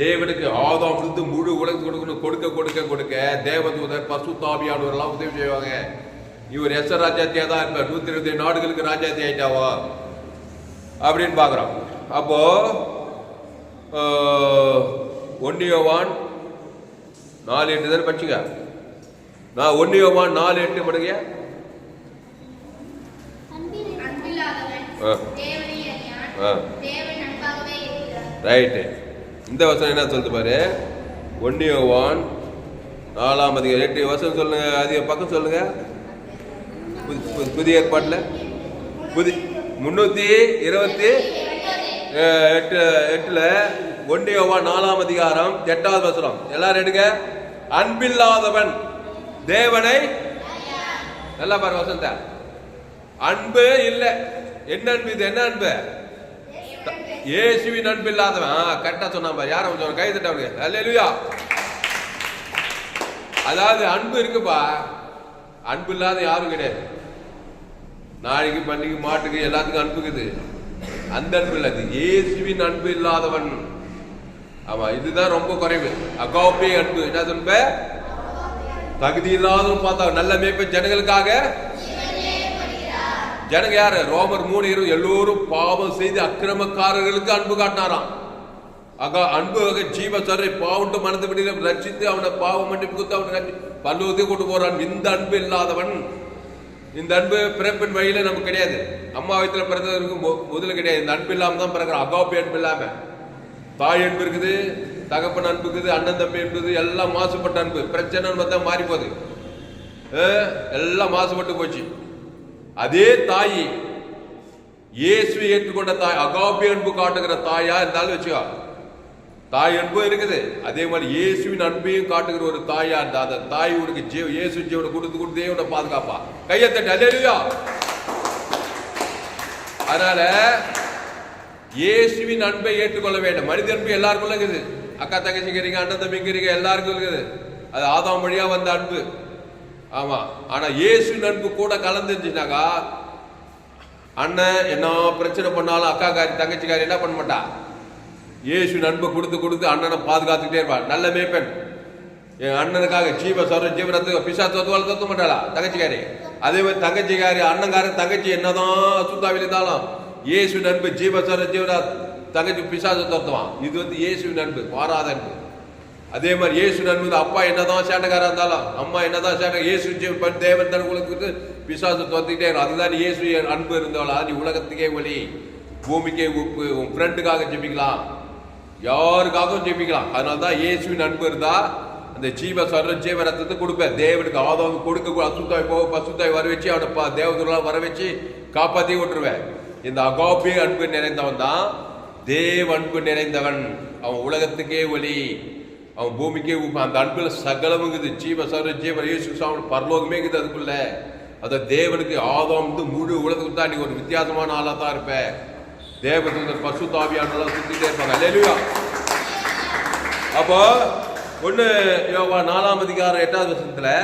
A: தேவனுக்கு ஆதாம் இருந்து முழு உலகத்துக்கு கொடுக்கணும். கொடுக்க கொடுக்க கொடுக்க தேவதூதர் பசுத்தாபியானவர் எல்லாம் உதவி செய்வாங்க. இவர் எஸ்தர் ராஜாத்தியா தான் இருப்பார். 120 நாடுகளுக்கு ராஜாத்தி ஆயிட்டாவா அப்படின்னு பாக்குறோம். அப்போ 1 யோவான் 4:8 தானே படிச்சுங்க. நான் 1 யோவான் 4:8 படுங்க. ரைட்டு. இந்த வசனம் என்ன சொல்லுது பாரு. 1 யோவான் 4ஆம் அதிகாரம் 8 வசனம் சொல்லுங்க. அதிக பக்கம் சொல்லுங்க. புதிய ஏற்பாட்டில் 328 1 யோவான் 4ஆம் அதிகாரம் 8வது வசனம் எல்லாரும் எடுங்க. அன்பில்லாதவன் தேவனை, நல்லா பாரு வசந்த, அன்பு இல்லை. என்ன அன்பு இது? என்ன அன்பு? இயேசுவின் அன்பு இல்லாதவன். கரெக்டா சொன்னான் பாரு. யாரும் சொன்ன கை தட்டவனுங்க. அல்லேலூயா. அதாவது அன்பு இருக்குப்பா, அன்பு இல்லாத யாரும் கிடையாது. நாளைக்கு பண்டிகை மாட்டுக்கு எல்லாத்துக்கும் அன்புக்குது. அந்த அன்பு இல்லாது இயேசுவின் அன்பு இல்லாதவன். ஆமா, இதுதான் ரொம்ப குறைவு. அகாப்பே அன்பு. என்ன சொல்ல? தகுதி இல்லாதவன் பார்த்தா நல்ல மேய்ப்ப ஜனங்களுக்காக. ஜனங்க யாரு? ரோமர் 3:20 எல்லோரும் பாவம் செய்து அக்கிரமக்காரர்களுக்கு அன்பு காட்டினாராம். அன்பு ஜீவ சரை பாவண்டு மனது விட ரட்சித்து அவனை பாவம் மன்னிப்பு கொடுத்து அவனை பல்லுவத்தை கொண்டு போறான். இந்த அன்பு இல்லாதவன். இந்த அன்பு பிறப்பின் வழியில நமக்கு கிடையாது. அம்மா வயிற்றுல பிறந்தவருக்கு முதல்ல கிடையாது. இந்த அன்பு இல்லாம தான் பிறகுறான். அகாப்பே அன்பு இல்லாம தாய் அன்பு இருக்குது, தகப்பன் அன்பு இருக்குது, அண்ணன் தம்பி என்பது எல்லாம் மாசுபட்ட அன்பு. பிரச்சனை தான் மாறி போகுது, எல்லாம் மாசுபட்டு போச்சு. அதே தாய் இயேசுவை ஏற்றுக்கொண்ட தாய், அகாப்பே அன்பு காட்டுகிற தாயா இருந்தாலும் வச்சுக்கோ, தாய் அன்பு இருக்குது. அதே மாதிரி இயேசுவின் அன்பையும் காட்டுகிற ஒரு தாயா இருந்தா அந்த தாய் உனக்கு இயேசு ஜீவனை கொடுத்து தேவனை பாதுகாப்பா. கையத்தட்டு. அல்லேலூயா. அதனால இயேசுவின் அன்பை ஏற்றுக்கொள்ள வேண்டும். மனித அன்பு எல்லாருக்கும் இருக்குது. அக்கா தங்கச்சிங்கிறீங்க, அண்ணன் தம்பிங்கிறீங்க, எல்லாருக்கும் இருக்குது. அது ஆதாம் வழியா வந்த அன்பு. ஆமா. ஆனா இயேசு அன்பு கூட கலந்துருந்துச்சுனாக்கா, அண்ணன் என்ன பிரச்சனை பண்ணாலும் அக்காக்காரி தங்கச்சிக்காரி என்ன பண்ண மாட்டா, இயேசு அன்பை கொடுத்து கொடுத்து அண்ணனை பாதுகாத்துக்கிட்டே இருப்பாள். நல்ல மேய்ப்பன். என் அண்ணனுக்காக ஜீவனத்துக்கு பிசாத்து தோத்த மாட்டாளா தங்கச்சிக்காரி? அதே மாதிரி தங்கச்சிக்காரி அண்ணங்காரன் தங்கச்சி என்னதான் அசுத்தாவில் இருந்தாலும் இயேசு அன்பு ஜீவன தங்கச்சி பிசாசு தோத்துவான். இது இயேசு அன்பு, மாறாத அன்பு. அதே மாதிரி இயேசு அன்பு அப்பா என்னதான் சேட்டைக்காரா இருந்தாலும் அம்மா என்னதான் சேட்டை, இயேசு தேவன் தனக்கு பிசாசு தோத்திக்கிட்டே இருக்கும். அதுதான் இயேசு அன்பு இருந்தாலும் நீ உலகத்துக்கே ஒளி, பூமிக்கே உப்பு. உன் ஃப்ரெண்டுக்காக ஜெபிக்கலாம், யாருக்காகவும் ஜெபிக்கலாம். அதனால்தான் இயேசுவின் அன்பு இருந்தா அந்த ஜீவ ரத்தத்தை கொடுப்பேன். தேவனுக்கு ஆதாம் கொடுக்க அசுத்தாய் போக பசுத்தாய் வர வச்சு அவனை தேவதூரெல்லாம் வர வச்சு காப்பாற்றி விட்டுருவேன். இந்த அகாபிய அன்பு நிறைந்தவன் தான் தேவ அன்பு நிறைந்தவன். அவன் உலகத்துக்கே ஒளி, அவன் பூமிக்கே உப்பு. அந்த அன்புல சகலமுங்குது. ஜீவ இயேசு சாமி பரலோகமே இருக்குது அதுக்குள்ள. அத தேவனுக்கு ஆதாம் முழு உலகத்துக்கு தான் நீ ஒரு வித்தியாசமான ஆளா தான் இருப்ப. தேவதூதர் பசுத்தாவியானெல்லாம் சுத்திட்டே இருப்பாங்க. அல்லேலூயா. அப்போ 1 யோவான் 4:8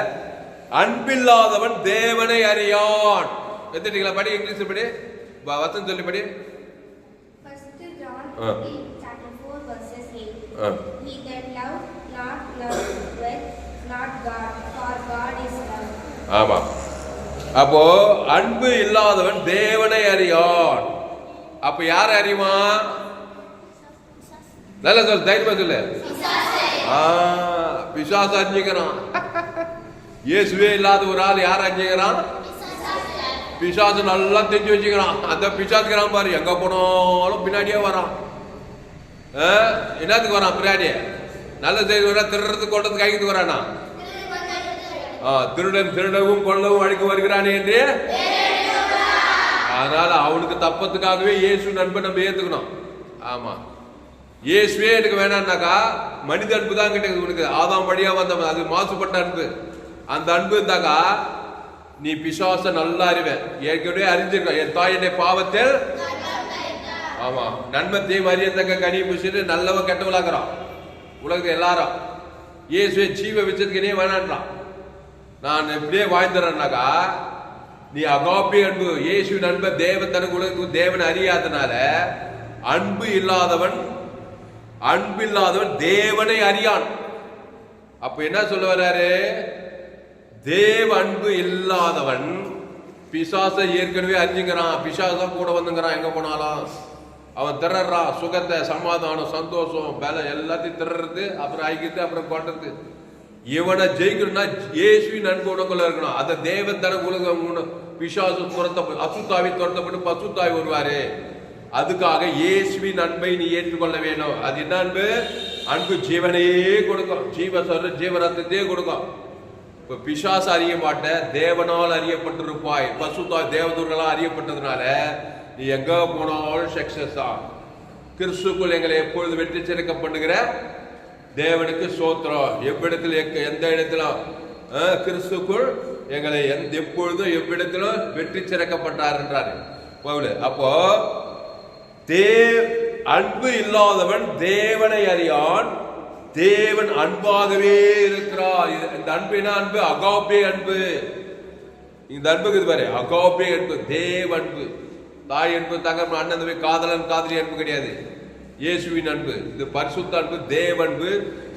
A: அன்பில்லாதவன் தேவனை அறியான். எடுத்துட்டீங்களா? படி, இங்கிலீஷ் படி, வசனம் சொல்லி படி.
B: He that loveth not loveth not God, for God is love.
A: ஆமா. அப்போ அன்பு இல்லாதவன் தேவனை அறியான். அப்ப யார் அறிவான்? நல்ல சொல், தைரியமா சொல்லு. பிசாசு அறிஞ்சுக்கிறான். இயேசுவே இல்லாத ஒரு ஆள் யார் அறிஞ்சுக்கிறான்? பிசாசு நல்லா தெரிஞ்சு வச்சுக்கிறான். அந்த பிசாசுக்கிறான் பாரு, எங்க போனாலும் பின்னாடியே வரான். என்னத்துக்கு வரான்? பின்னாடியே நல்ல செய்தி வர, திருடுறதுக்கு கொண்டதுக்கு கைக்கு வரானா? திருடன் திருடவும் கொள்ளவும் அழிக்க வருகிறானே என்று. அதனால அவனுக்கு தப்பத்துக்காகவே இயேசு நண்பன் நம்ம ஏத்துக்கணும். ஆமா, இயேசுவே எனக்கு வேணான்னாக்கா மனித அன்பு தான் கிட்ட உனக்கு. ஆதாம் வழியா வந்தவன், அது மாசுபட்ட அன்பு. அந்த அன்பு இருந்தாக்கா நீ பிசாச நல்லா அறிவேன். ஏற்கனவே அறிஞ்சிருக்க, என் தாய் என்னை பாவத்தில். ஆமா, நன்மத்தையும் அறியத்தக்க கனி புசிட்டு நல்லவன் கெட்டவளாக்குறான் உலகத்தை எல்லாரும். இயேசுவே ஜீவ விச்சத்துக்கனே வேணான்றான். நான் எப்படியே வாழ்ந்துறேன்னாக்கா நீ அகாபி அன்பு, இயேசுவின் அன்பை தேவன் தனக்கு உலகத்துக்கு தேவன் அறியாதனால அன்பில்லாதவன் தேவனை அறியான். அப்ப என்ன சொல்ல வர்றாரு? தேவ அன்பு இல்லாதவன் பிசாச ஏற்கனவே அறிஞ்சுங்கிறான். பிசாசம் கூட வந்துங்கிறான். எங்க போனாலும் அவன் திறறான். சுகத்தை, சமாதானம், சந்தோஷம், பலம் எல்லாத்தையும் திறது, அப்புறம் ஐக்கியத்து, அப்புறம் கொண்டது. இவனை ஜெயிக்கணும்னா இயேசுவின் அன்பு உனக்குள்ள இருக்கணும். அந்த தேவன் தனக்கு உலகம் பிசாசு துரத்தப்பட்டு அசுத்தாவி துரத்தப்பட்டு பசுத்தாவி வருவாரு. அதுக்காக இயேசுவின் அன்பை நீ ஏற்றுக்கொள்ள வேணும். அது என்ன அன்பு? அன்பு ஜீவனையே கொடுக்கும், ஜீவரத்தையே கொடுக்கும். இப்ப பிசாசு அறிய மாட்ட, தேவனால் அறியப்பட்டிருப்பாய். பசுத்தாய் தேவதூர்களால் அறியப்பட்டதுனால நீ எங்க போனாலும் சக்சஸ் தான். கிறிஸ்துக்குள் எங்களை எப்பொழுது வெற்றி சிறக்க பண்ணுகிற தேவனுக்கு சோத்திரம். எவ்விடத்தில் எந்த இடத்திலும் கிறிஸ்துக்குள் எங்களை எப்பொழுதும் எவ்விடத்திலும் வெற்றி சிறக்கப்பட்டார் என்றார் பவுல். அப்போ அன்பு இல்லாதவன் தேவனை அறியான். தேவன் அன்பாகவே இருக்கிறார். இந்த அன்பு என்ன அன்பு? அகாபே அன்பு. இந்த அன்புக்கு இது பாரு, அகாபே அன்பு, தேவ அன்பு. தாய் அன்பு, தங்க அண்ணன் தம்பி, காதலன் காதலி அன்பு கிடையாது. இயேசுவின் அன்பு, இது பரிசுத்த அன்பு, தேவ அன்பு.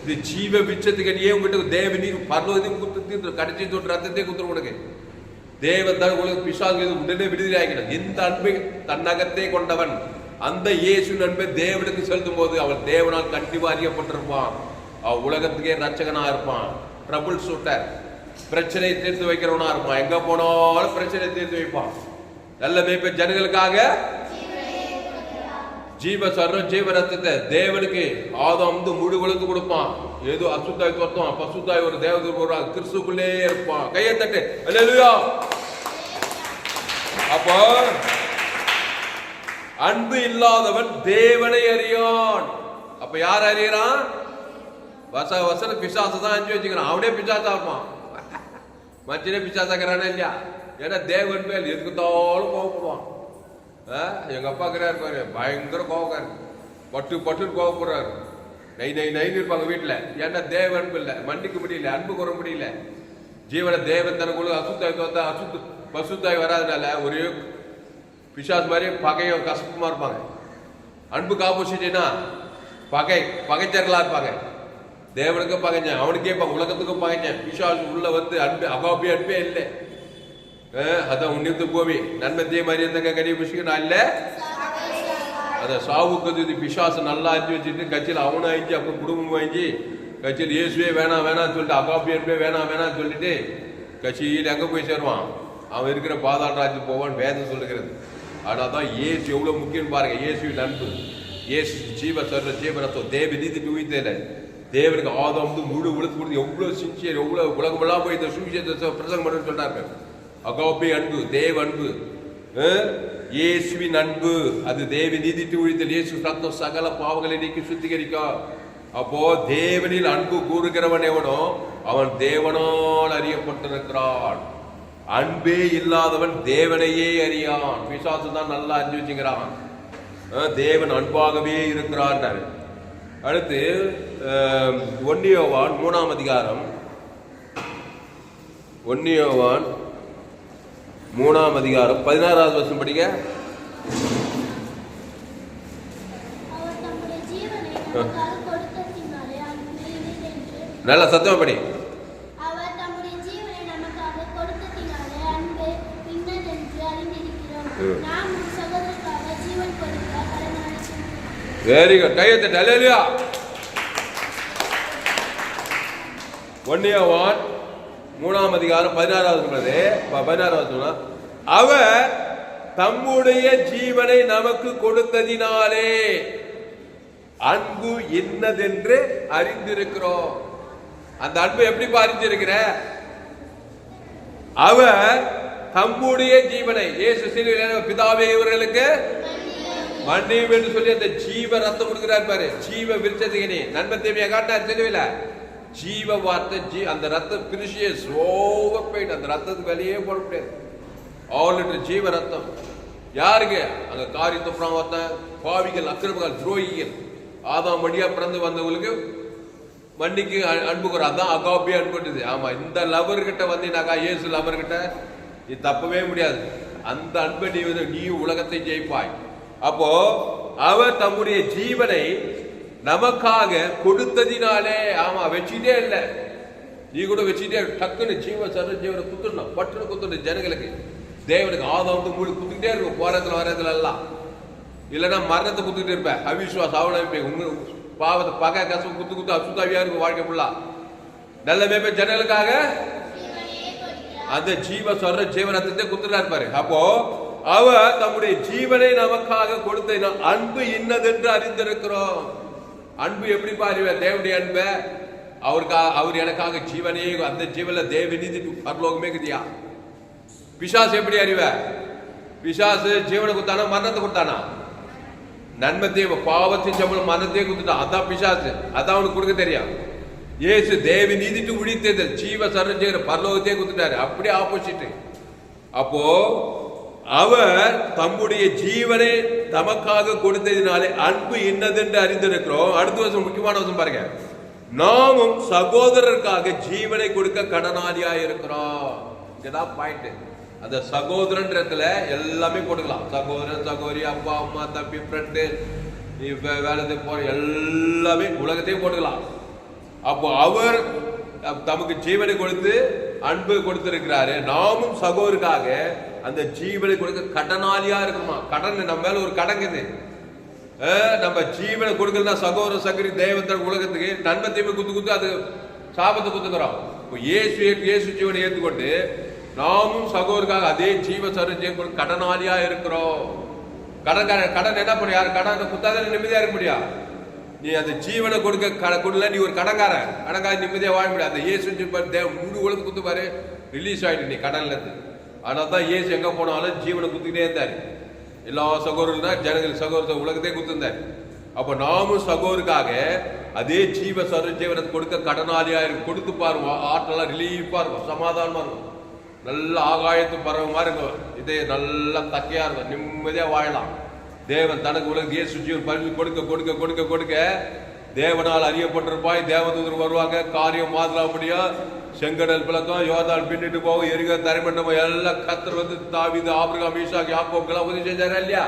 A: இது ஜீவ விச்சத்துக்கு நீ உங்ககிட்ட தேவனி பரலோகத்தையும் குத்து கடைசி தொட்டு ரத்தத்தையும் குத்துற உனக்கு தேவன் தான் உங்களுக்கு பிசாசு உடனே விடுதலை ஆகிடும். இந்த அன்பை தன்னகத்தை கொண்டவன் அந்த இயேசுவின் அன்பை தேவனுக்கு செலுத்தும் போது அவன் தேவனால் கண்டிப்பா அறியப்பட்டிருப்பான். அவன் உலகத்துக்கே ரட்சகனா இருப்பான். ட்ரபுள் ஷூட்டர், பிரச்சனையை தீர்த்து வைக்கிறவனா இருப்பான். எங்க போனாலும் பிரச்சனையை தீர்த்து வைப்பான். நல்ல மேய்ப்பன் ஜனங்களுக்காக ஜீவ ரத்தத்தை தேவனுக்கு ஆதாம் முழு உலகத்து கொடுப்பான். ஏதோ அசுத்தாய் தோற்றம் பசுத்தாய் ஒரு தேவதூர் போடுறான். கிறிஸ்துக்குள்ளே இருப்பான். கையை தட்டு. அல்லேலூயா. அப்போ அன்பு இல்லாதவன் தேவனை அறியான். அப்ப யார் அறியறான்? வசன பிசாசு தான் அஞ்சு வச்சுக்கிறான். அவனே பிசாசா இருப்பான். மச்சனே பிசாசாக்கிறானே இல்லையா? ஏன்னா தேவன் மேல் எதுக்கு தாலும் கோவப்படுவான். எங்க அப்பா இருக்கிறாரு பாரு, பயங்கர கோவக்காரு. பட்டு பட்டுன்னு கோவப்படுறாரு. நைன்னு இருப்பாங்க வீட்டுல. ஏன்னா தேவ அன்பு இல்லை, மன்னிக்க முடியல, அன்பு கூற முடியல. ஜீவன தேவன் தனக்குள்ள பசுத்தாய் வராதனால ஒரே பிசாசு மாதிரி பகையோ கசப்புமா இருப்பாங்க. அன்புக்கு ஆப்போசிட்னா பகைச்சர்களா இருப்பாங்க. தேவனுக்கும் பகைஞ்சேன், அவனுக்கே உலகத்துக்கும் பகைஞ்சேன். பிசாசு உள்ள வந்து அன்பு அகாபி அன்பே இல்லை. அதான் உன்னித்து போவி நன்மை தே மாதிரி இருந்த கடி விஷயம் நான் இல்லை. அதை சாவுக்கு பிசாசு நல்லா அஞ்சு வச்சுட்டு கட்சியில் அவனும் ஆயிடுச்சு, அப்புறம் குடும்பம் ஆயிடுச்சு. கட்சியில் இயேசுவே வேணாம்னு சொல்லிட்டு அகாபி அன்பே வேணாம்னு சொல்லிட்டு கட்சியில் எங்கே போய் சேருவான்? அவன் இருக்கிற பாதாள ராஜ்யம் போவான் வேதம் சொல்லுகிறது. ஆனால் தான் இயேசு எவ்வளோ முக்கியம் பாருங்க. இயேசுவின் அன்பு, இயேசு ஜீவ சொல்ற ஜீவனத்தோ தேவ நீதி உயிர்த்தேல தேவனுக்கு ஆதம் வந்து முழு உழுத்து கொடுத்து எவ்வளோ சின்சியர், எவ்வளோ உலகமெல்லாம் போய் இந்த சுவிசேஷத்தை பிரசங்கம் பண்ணு சொல்றாங்க. அகாபி அன்பு, தேவ அன்பு, இயேசுவின் அன்பு, அது தேவ நீதி உயிர்த்தல். இயேசு ரத்தம் சகல பாவங்களை நீக்கி சுத்திகரிக்கும். அப்போ தேவனில் அன்பு கூறுகிறவன் எவனோ அவன் தேவனால் அறியப்பட்டிருக்கிறான். அன்பே இல்லாதவன் தேவனையே அறியான். பிசாசு தான் நல்லா அறிஞ்சு வச்சுக்கிறான், தேவன் அன்பாகவே இருக்கிறான். அடுத்து 1 யோவான் 3ஆம் அதிகாரம், 1 யோவான் 3ஆம் அதிகாரம் 16வது வசனம் படிங்க. நல்ல சத்தமா படி. வெரி குட், கையெழுத்து. அல்லேலூயா. 1 யோவான் 3ஆம் அதிகாரம் 16வது அவர் தம்முடைய ஜீவனை நமக்கு கொடுத்ததினாலே அன்பு என்னதென்று அறிந்திருக்கிறோம். அந்த அன்பு எப்படி அறிந்திருக்கிற? அவர் தம்முடைய ஜீவனை, இயேசு சிலுவையில் பிதாவே இவர்களுக்கு மன்னியும் என்று சொல்லி அந்த ஜீவ ரத்தம் கொடுக்கிறார் பாரு. ஜீவ விருட்சத்தினே நன்மை தேவையா காட்டார் சிலுவையில. ஜீவ வார்த்தை, அந்த ரத்தம் பிரிஷியஸ் ஓவர் பெயின். அந்த ரத்தத்துக்கு வெளியே போட முடியாது. 6 லிட்டர் ஜீவ ரத்தம் யாருக்கு? அங்க காரியத்தை பாவிகள், அக்கிரமங்கள், துரோகிகள், ஆதாம் வழியா பிறந்து வந்தவங்களுக்கு மன்னிக்கு அன்பு கூற. அதான் அகாபி அன்புது. ஆமா, இந்த லவர் கிட்ட வந்தீங்கன்னாக்கா, இயேசு லவர் கிட்ட நீ தப்பவே முடியாது. அந்த அன்பை நீ உலகத்தை ஜெயிப்பாய். அப்போ அவர் தம்முடைய ஜீவனை நமக்காக கொடுத்ததினாலே, ஆமா வச்சுட்டே இல்லை, நீ கூட வச்சுட்டே டக்குன்னு ஜீவ சர ஜீவனை குத்துடணும், பட்டுன்னு குத்துணும். ஜனங்களுக்கு தேவனுக்கு ஆதம் வந்து மூணு குத்துக்கிட்டே இருக்கும் போறதுல வரதுல எல்லாம். இல்லைன்னா மரணத்தை குத்துக்கிட்டு இருப்பேன். அவிஸ்வாசம் அவனை உங்க பாவத்தை பகை கசம் குத்து அசுத்தாவியா இருக்கும் வாழ்க்கை ஃபுல்லா. நல்ல மேப்ப ஜனங்களுக்காக அந்த ஜீவ சொல்ற ஜீவனத்தை குத்துறா இருப்பாரு. அப்போ அவர் தம்முடைய ஜீவனை நமக்காக கொடுத்த அன்பு இன்னதென்று அறிந்திருக்கிறோம். அன்பு எப்படி பாருவ? தேவனுடைய அன்பை அவர் எனக்காக ஜீவனே, அந்த ஜீவன தேவ நீதி பரலோகமே குதியா. பிசாசு எப்படி அறிவ? பிசாசு ஜீவனை கொடுத்தானா மரணத்தை கொடுத்தானா? நன்மத்தையும் பாவத்தையும் சம்பளம் மரணத்தையும் கொடுத்துட்டான். அதான் பிசாசு, அதான் அவனுக்கு கொடுக்க தெரியும். இயேசு தேவ நீதிட்டு உழித்தது ஜீவ சரஞ்செய்கிற பரலோகத்தையே கொடுத்துட்டாரு. அப்படியே ஆப்போசிட். அப்போ அவர் தம்முடைய ஜீவனை தமக்காக கொடுத்ததினாலே அன்பு என்னதென்று அறிந்திருக்கிறோம். அடுத்த வருஷம் முக்கியமான வருஷம் பாருங்க, நாமும் சகோதரருக்காக ஜீவனை கொடுக்க கடனாளியா இருக்கிறோம். இதுதான் பாயிண்ட். அந்த சகோதரன்றதுல எல்லாமே போட்டுக்கலாம். சகோதரன், சகோதரி, அப்பா, அம்மா, தம்பி, ஃப்ரெண்டு, நீ வேலை போற எல்லாமே உலகத்தையும் போட்டுக்கலாம். அப்போ அவர் தமக்கு ஜீவனை கொடுத்து அன்பு கொடுத்திருக்கிறாரு. நாமும் சகோதரருக்காக அந்த ஜீவனை கொடுக்க கடனாளியா இருக்கணுமா? கடன் நம்ம மேல ஒரு கடங்குது. நம்ம ஜீவனை கொடுக்கலன்னா சகோதர சகரி தேவத்தன் உலகத்துக்கு நன்மை தீமை குத்து அது சாபத்தை குத்துக்கிறோம். இப்போ இயேசு ஜீவனை ஏற்றுக்கொண்டு நாமும் சகோதரருக்காக அதே ஜீவ சரஞ்செய்ய கடனாளியா இருக்கிறோம். கடன் என்ன பண்ண? யாரு கடன் குத்தாத நிம்மதியா இருக்க முடியும்? நீ அந்த ஜீவனை கொடுக்கல, நீ ஒரு கடன்கார நிம்மதியா வாழ முடியாது. அந்த இயேசு முழு உலகத்துக்கு குத்து பாரு, ரிலீஸ் ஆயிட்டு நீ கடன்ல இருந்து. ஆனால் தான் இயேசு எங்க போனாலும் ஜீவனை குத்துக்கிட்டே இருந்தாரு. எல்லா சகோதரர்கள் ஜனங்கள் சகோதர உலகத்தையே குத்துந்தார். அப்ப நாமும் சகோதரருக்காக அதே ஜீவ சரஞ்சீவனை கொடுக்க கடனாளியா இருக்கும். கொடுத்து பாருவோம், ஆற்றெல்லாம் ரிலீஃபா இருக்கும், சமாதானமா இருக்கும், நல்ல ஆகாயத்து பறவை மாதிரி இருக்கும். இதே நல்லா தக்கையா இருக்கும், நிம்மதியா வாழலாம். தேவன் தனக்கு உலக இயேசு ஜீவன் பரிசு கொடுக்க கொடுக்க கொடுக்க கொடுக்க தேவனால் அறியப்பட்டிருப்பாய். தேவதூதர் வருவாங்க, காரியம் மாத்தலாம் முடியும். செங்கடல் பிளக்கம், யோர்தான் பின்னிட்டு போகும், எரிக தரைமண்டபம் எல்லாம் கர்த்தர் வந்து தாவீது, ஆபிரகாம், ஈசாக், யாக்கோபுக்கெல்லாம் உதவி செஞ்சாரா இல்லையா?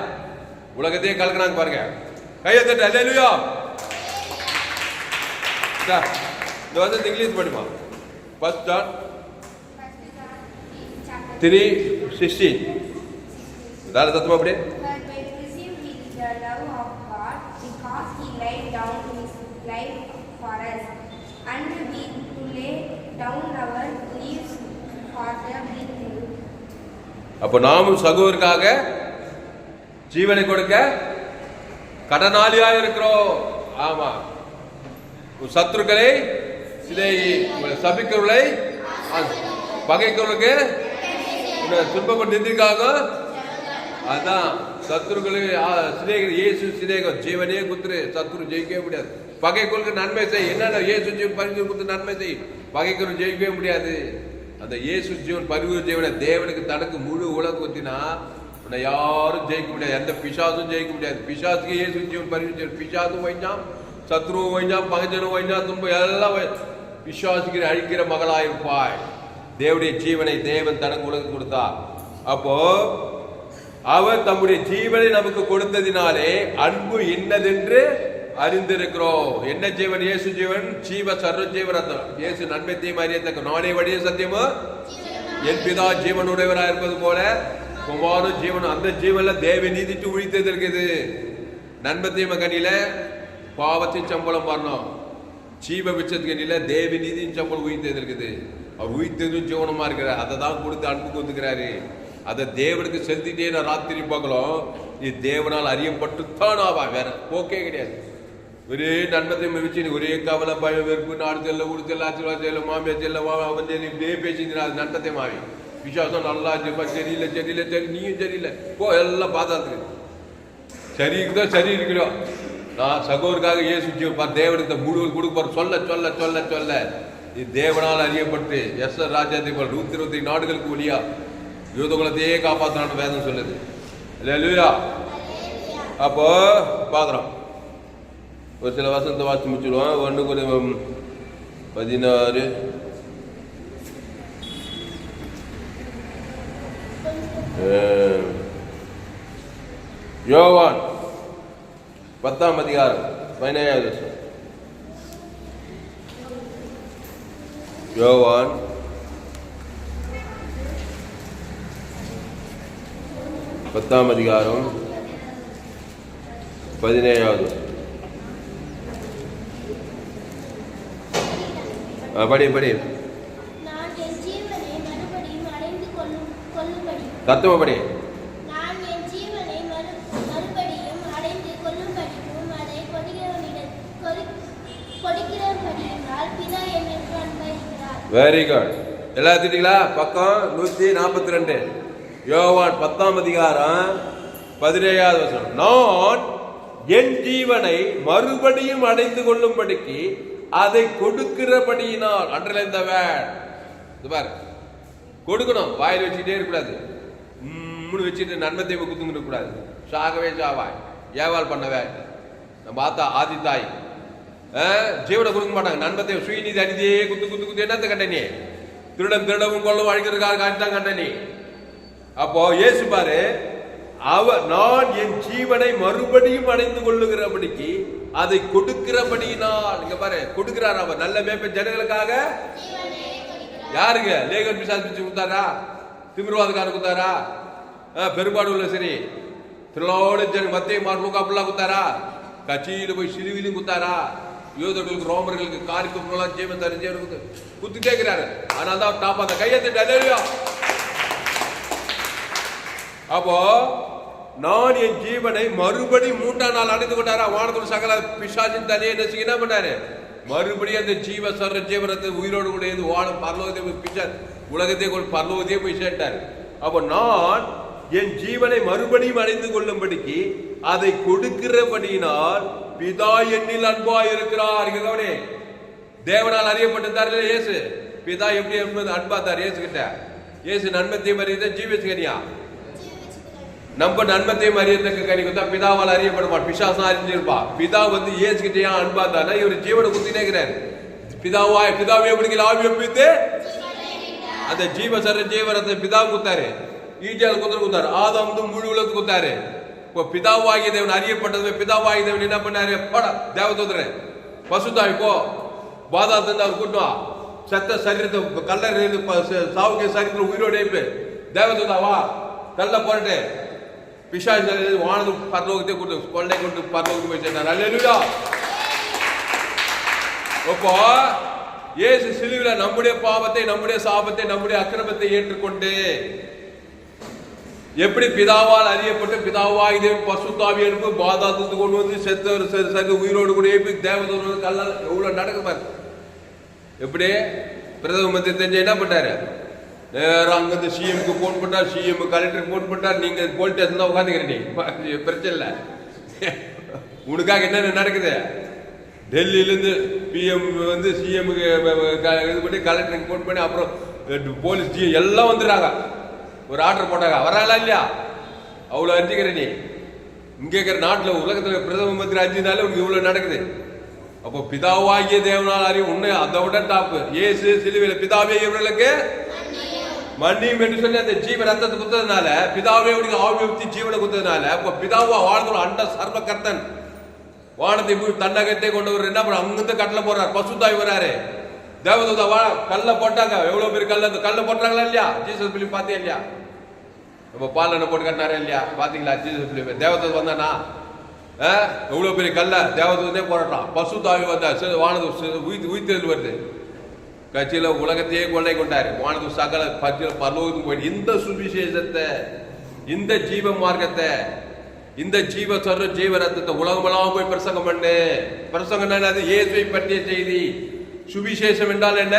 A: உலகத்தையே கலக்குறாங்க பாருங்க. கையை தட்டு அல்லேலூயா. இந்த வந்து இங்கிலீஷ் படிமா. 1 John 3:16. வேற தத்துவம் அப்படியே. அப்ப நாமும் சகோதரருக்காக ஜீவனை கொடுக்க கடனாளியா இருக்கிறோம். ஆமா, சத்துருக்களை சிநேகி, சபிக்கிறவர்களை பகைக்கிறவர்களுக்கு துன்பப்பட்டு நின்றிருக்காங்க. அதான் சத்துருக்களை சிநேகிகள். இயேசு சிநேகம், ஜீவனே குத்துரு, சத்துரு ஜெயிக்கவே முடியாது. பகைக்குழுக்கு நன்மை செய். என்னென்ன இயேசு ஜீவன் பரிவு குத்து நன்மை செய். பகைக்குழு ஜெயிக்கவே முடியாது. அந்த இயேசு ஜீவன் பரிவு ஜீவனை தேவனுக்கு தனக்கு முழு உலகம் குத்தினா உன்னை யாரும் ஜெயிக்க முடியாது. எந்த பிசாசும் ஜெயிக்க முடியாது. பிசாசுக்கு இயேசு ஜீவன் பரிவு ஜீவன். பிசாசும் வைஞ்சான், சத்ருவும் வைஞ்சான், பகஜனும் வைஞ்சான், துன்பம் எல்லாம் விசுவாசிக்கிற அழிக்கிற மகளாயிருப்பாய். தேவனுடைய ஜீவனை தேவன் தனக்கு உலகம் கொடுத்தா. அப்போ அவர் தம்முடைய ஜீவனை நமக்கு கொடுத்ததினாலே அன்பு இன்னதென்று அறிந்திருக்கிறோம். என்ன ஜீவன்? இயேசு ஜீவன், ஜீவ சர்வ ஜீவரத்தம். இயேசு நன்மை தீமை அறியத்தக்க நானே வழிய சத்தியமோ என் பிதா ஜீவனுடையவராக இருப்பது போல குமாரன் ஜீவன். அந்த ஜீவன்ல தேவ நீதிட்டு உழித்தது இருக்குது. நன்மை தீமை கனியில பாவத்தின் சம்பளம் வரணும். ஜீவ விச்சத்து கனியில தேவ நீதியின் சம்பளம் உயிர்த்தது இருக்குது. அவர் உயிர்த்ததும் ஜீவனமா இருக்கிறார். அதை தான் கொடுத்து அன்பு கொடுத்துக்கிறாரு. அதை தேவனுக்கு செலுத்திட்டே நான் ராத்திரி பார்க்கலாம். இது தேவனால் அறியப்பட்டுத்தான் ஆவா, வேற போக்கே கிடையாது. ஒரே நன்மத்தை வச்சு ஒரே கவலை, பயம், வெறுப்பு, நாடு செல்ல, ஊடு செல்ல, ஆசீர்வாதம் செல்ல, மாமியா செல்ல, அவன் செல்லி இப்படியே பேசிக்கிறார். அது நட்டத்தை மாவி விசுவாசம் நல்லா சரியில்லை, சரியில்லை, சரி, நீயும் சரியில்லை போ, எல்லாம் பாதாத்துக்கு சரி இருக்குதோ சரி இருக்கிறோம். நான் சகோதரருக்காக இயேசு தேவனுக்கு முழு கொடுப்பார். சொல்ல சொல்ல சொல்ல சொல்ல இது தேவனால் அறியப்பட்டு எஸ்ஆர் ராஜாதிபதி 120 நாடுகளுக்கு ஒளியா யூதகுலத்தையே காப்பாற்றணும் வேதம் சொல்லுது. அல்லேலூயா. அப்போ பாக்குறோம். ஒரு சில வசனத்தை வாசி முடிச்சுடுவோம். 1 Corinthians 16. யோவான் 10ஆம் அதிகாரம் 17வது வசனம். யோவான் 10ஆம் அதிகாரம் 17வது. படி படி தத்துவ படி. Very good. எல்லாம் திட்டீங்களா? பக்கம் 142. யோவான் 10ஆம் அதிகாரம் 17வது வசனம். நான் என் ஜீவனை மறுபடியும் அடைந்து கொள்ளும்படிக்கு அதை கொடுக்கிறபடியினால். அன்றல இந்த வேர் கொடுக்கணும். வாயில் வச்சுட்டே இருக்கக்கூடாது. வச்சுட்டு நன்மத்தை குத்துங்கிட்டு கூடாது. சாகவே சாவாய். ஏவாள் பண்ணவே நம்ம ஆத்தா ஆதி தாய் ஜீவனை கொடுக்க மாட்டாங்க. நன்மத்தை சுயநீதி அடிதே குத்து குத்து குத்து என்னத்தை கண்டனி? திருடன் திருடவும் கொள்ளவும் அழிக்கிறதுக்காக காட்டிதான் கண்டனி. அப்போ இயேசு பாரு, நான் என் ஜீவனை மறுபடியும் அடைந்து கொள்ளுகிறபடிக்கு அதை கொடுக்கிறபடியினால். இங்க பாரு, கொடுக்கிறார் அவர். நல்ல மேய்ப்ப ஜனங்களுக்காக. யாருங்க? லேகன் பிசாசு பிச்சு கொடுத்தாரா? திமிர்வாதக்காரர் கொடுத்தாரா? பெரும்பாடு உள்ள சரி திருளோடு மத்திய மார்புக்கா அப்படிலாம் கொடுத்தாரா? கட்சியில போய் சிலுவிலும் குத்தாரா? யூதர்களுக்கு ரோமர்களுக்கு காரிக்கும் ஜீவன் தெரிஞ்சு குத்துட்டே இருக்கிறாரு. ஆனால் தான் டாப் அந்த கையெழுத்து. அப்போ நான் என் ஜீவனை மறுபடி 3ஆம் நாள் அடைந்து கொண்டாரா? வானத்தோடு சகல பிசாசின் தலையை நசுக்கி என்ன பண்ணாரு? மறுபடியும் அந்த ஜீவ சர்வ ஜீவனத்தை உயிரோடு கூட வாழும் பரலோகத்தை பிசா உலகத்தை பரலோகத்தையே போய் சேர்த்தாரு. அப்போ நான் என் ஜீவனை மறுபடியும் அடைந்து கொள்ளும்படிக்கு அதை கொடுக்கிறபடியினால் பிதா என்னில் அன்பாய் இருக்கிறார். தேவனால் அறியப்பட்டிருந்தார் இயேசு. பிதா எப்படி அன்பாத்தார் இயேசு கிட்ட? இயேசு நன்மத்தையும் அறிந்த ஜீவிச்சுக்கனியா? நம்ம நன்மத்தையும் அறியத்தக்க கனி கொடுத்தா பிதாவால் அறியப்படுவான். பிசாசம் அறிஞ்சிருப்பா. பிதா இயேசு கிட்டே அன்பா தானே இவர் ஜீவனை குத்தினே இருக்கிறாரு. பிதாவே எப்படி ஆவி ஒப்பித்து அந்த ஜீவரத்தை பிதா குத்தாரு. ஈஜால் குத்தாரு. ஆதாம் முழு உலகத்துக்கு குத்தாரு. இப்போ பிதாவாகிய தேவன் அறியப்பட்டது. பிதாவாகிய தேவன் என்ன பண்ணாரு? தேவதூதரே பசுதாய் போ பாதாளத்திலிருந்து அவர் கூட்டுவா. செத்த சரீரத்தை கல்லறை சாவுக்கு சரீரத்தில் உயிரோடு தேவதூதா வா கல்ல போட்டு பிசாசு வானது பரலோகத்தை கொண்டு கொள்ளை கொண்டு பரலோகத்துக்கு போய் சேர்ந்தார். அல்லேலூயா. அப்போ இயேசு சிலுவையில நம்முடைய பாவத்தை, நம்முடைய சாபத்தை, நம்முடைய அக்கிரமத்தை ஏற்றுக்கொண்டு எப்படி பிதாவால் அறியப்பட்டு பிதாவாய் தேவன் பசுத்தாவி எழுப்பு பாதாளத்துக்கு கொண்டு வந்து செத்த உயிரோடு கூட தேவதூதர் கல்ல எவ்வளவு நடக்குது. எப்படி பிரதம மந்திரி தெரிஞ்ச என்ன பண்ணாரு? நேரம் அங்கிருந்து சிஎம்க்கு போன் பண்ணார். சிஎம் கலெக்டருக்கு போன் பண்ணார். நீங்க போலீஸ் ஸ்டேஷன் தான் உட்காந்துக்கிறீங்க, பிரச்சனை இல்லை. உனக்காக என்னென்ன நடக்குது? டெல்லியிலேருந்து பிஎம் சிஎம்க்கு இது பண்ணி கலெக்டருக்கு போன் பண்ணி அப்புறம் போலீஸ் ஜிஎம் எல்லாம் வந்துடுறாங்க. ஒரு ஆர்டர் போட்டாங்க. வராங்களா இல்லையா? அவ்வளோ அஞ்சுக்கிற நீ இங்கே இருக்கிற நாட்டில் உலகத்தில் பிரதம மந்திரி அஞ்சுனாலே உனக்கு இவ்வளோ நடக்குது. அப்போ பிதாவாகிய தேவனால் அறியும் உன்னை அதை விட டாப்பு. இயேசு சிலுவையில் பிதாவே இவர்களுக்கு மன்னியும் என்று சொல்லி அந்த ஜீவ ரத்தத்தை குத்ததுனால பிதாவே ஆவி ஊற்றி ஜீவனை குத்ததுனால இப்போ பிதாவா வாழ்ந்து அண்ட சர்வ கர்த்தன் வானத்தை தன்னகத்தை கொண்டவர் என்ன பண்ண அங்கிருந்து கட்டளை போடுறார். பசுத்தாய் வராரு. தேவதூதா வா கல்ல போட்டாங்க. எவ்வளவு பேர் கல்ல போட்டாங்களா இல்லையா? ஜீசஸ் பிலிம் பார்த்தே இல்லையா? இப்போ பாலனை போட்டு கட்டினாரா இல்லையா? பாத்தீங்களா? ஜீசஸ் பிலிம் தேவதூதா வந்தானா? எவ்வளவு பெரிய கல்ல தேவதூதனே போராட்டம். பசுத்தாய் வந்தா வானது உயிர்த்தெழுந்து வருது. கட்சியில உலகத்தையே கொள்ளை கொண்டாரு. வானது சகல பரலோகத்துக்கு போயிட்டு இந்த சுவிசேஷத்தை, இந்த ஜீவ மார்க்கத்தை, இந்த ஜீவ ரத்தத்தை உலகமெல்லாம் போய் பிரசங்கம் பண்ணு. பிரசங்கம் என்னது? இயேசுவை பற்றிய செய்தி. சுவிசேஷம் என்றால் என்ன?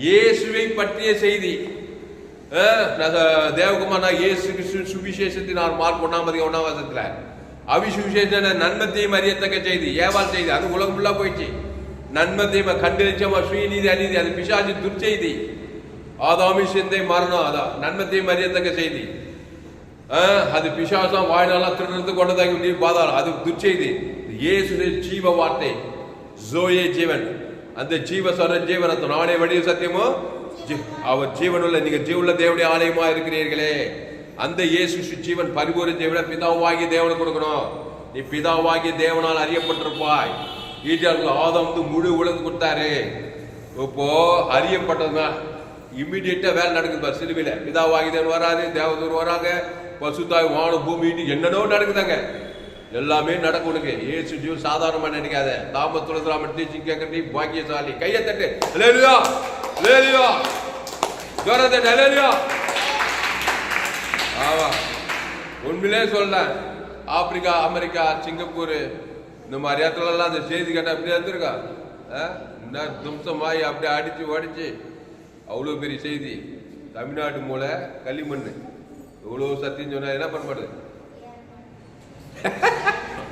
A: இயேசுவை பற்றிய செய்தி. தேவகுமார் இயேசு சுவிசேஷத்தின் மார்க் 1:1 அவிசுவிசேஷ நன்மத்தையும் அறியத்தக்க செய்தி. ஏவாள் செய்தி அது உலகம் ஃபுல்லா போயிடுச்சு. நன்மத்தையும் கண்டறிச்சமா சுயநீதி அநீதி அது பிசாசு துர்ச்செய்தி. ஆதாமி சிந்தை மரணம் அதான் நன்மத்தையும் அறியத்தக்க செய்தி. அது பிசாசம் வாழ்நாளா திருடுறது கொண்டதாகி நீ பாதாளம் அது துர்ச்செய்தி. இயேசு ஜீவ வார்த்தை ஜோயே ஜீவன். அந்த ஜீவரத்தம் நானே வழி சத்தியமோ அவர் ஜீவனுள்ள நீங்க ஜீவனுள்ள தேவனுடைய ஆலயமா இருக்கிறீர்களே. அந்த இயேசு ஜீவன் பரிபூர்ண ஜீவனை பிதாவாகிய தேவனை கொடுக்கணும். நீ பிதாவாகிய தேவனால் அறியப்பட்டிருப்பாய். ஆதாம் முழு உலகம் கொடுத்தாரு. இப்போ அறியப்பட்டதுதான் இம்மிடியேட்டா வேலை நடக்குது. சிலுவையில பிதாவாகிய தேவன் வராது, தேவதூர் வராங்க, பசுத்தாய் வானம் பூமி என்னென்னோ நடக்குதாங்க. எல்லாமே நடக்கும் உனக்கு. இயேசு ஜீவன் சாதாரணமா நினைக்காத. தாமத்துலராம டீச்சிங் கேட்கறீ பாக்கியசாலி. கையை தட்டு. அல்லேலூயா அல்லேலூயா ஜோரத்தை அல்லேலூயா. ஆமா உண்மையிலே சொல்றேன். ஆப்பிரிக்கா, அமெரிக்கா, சிங்கப்பூர் இந்த மாதிரி இடத்துல எல்லாம் அந்த செய்தி கேட்ட அப்படியே இருந்திருக்கா. என்ன தும்சமாயி அப்படியே அடிச்சு ஓடிச்சு. அவ்வளோ பெரிய செய்தி. தமிழ்நாட்டு மூளை களிமண் எவ்வளோ சத்தியம் சொன்னா என்ன பண்ண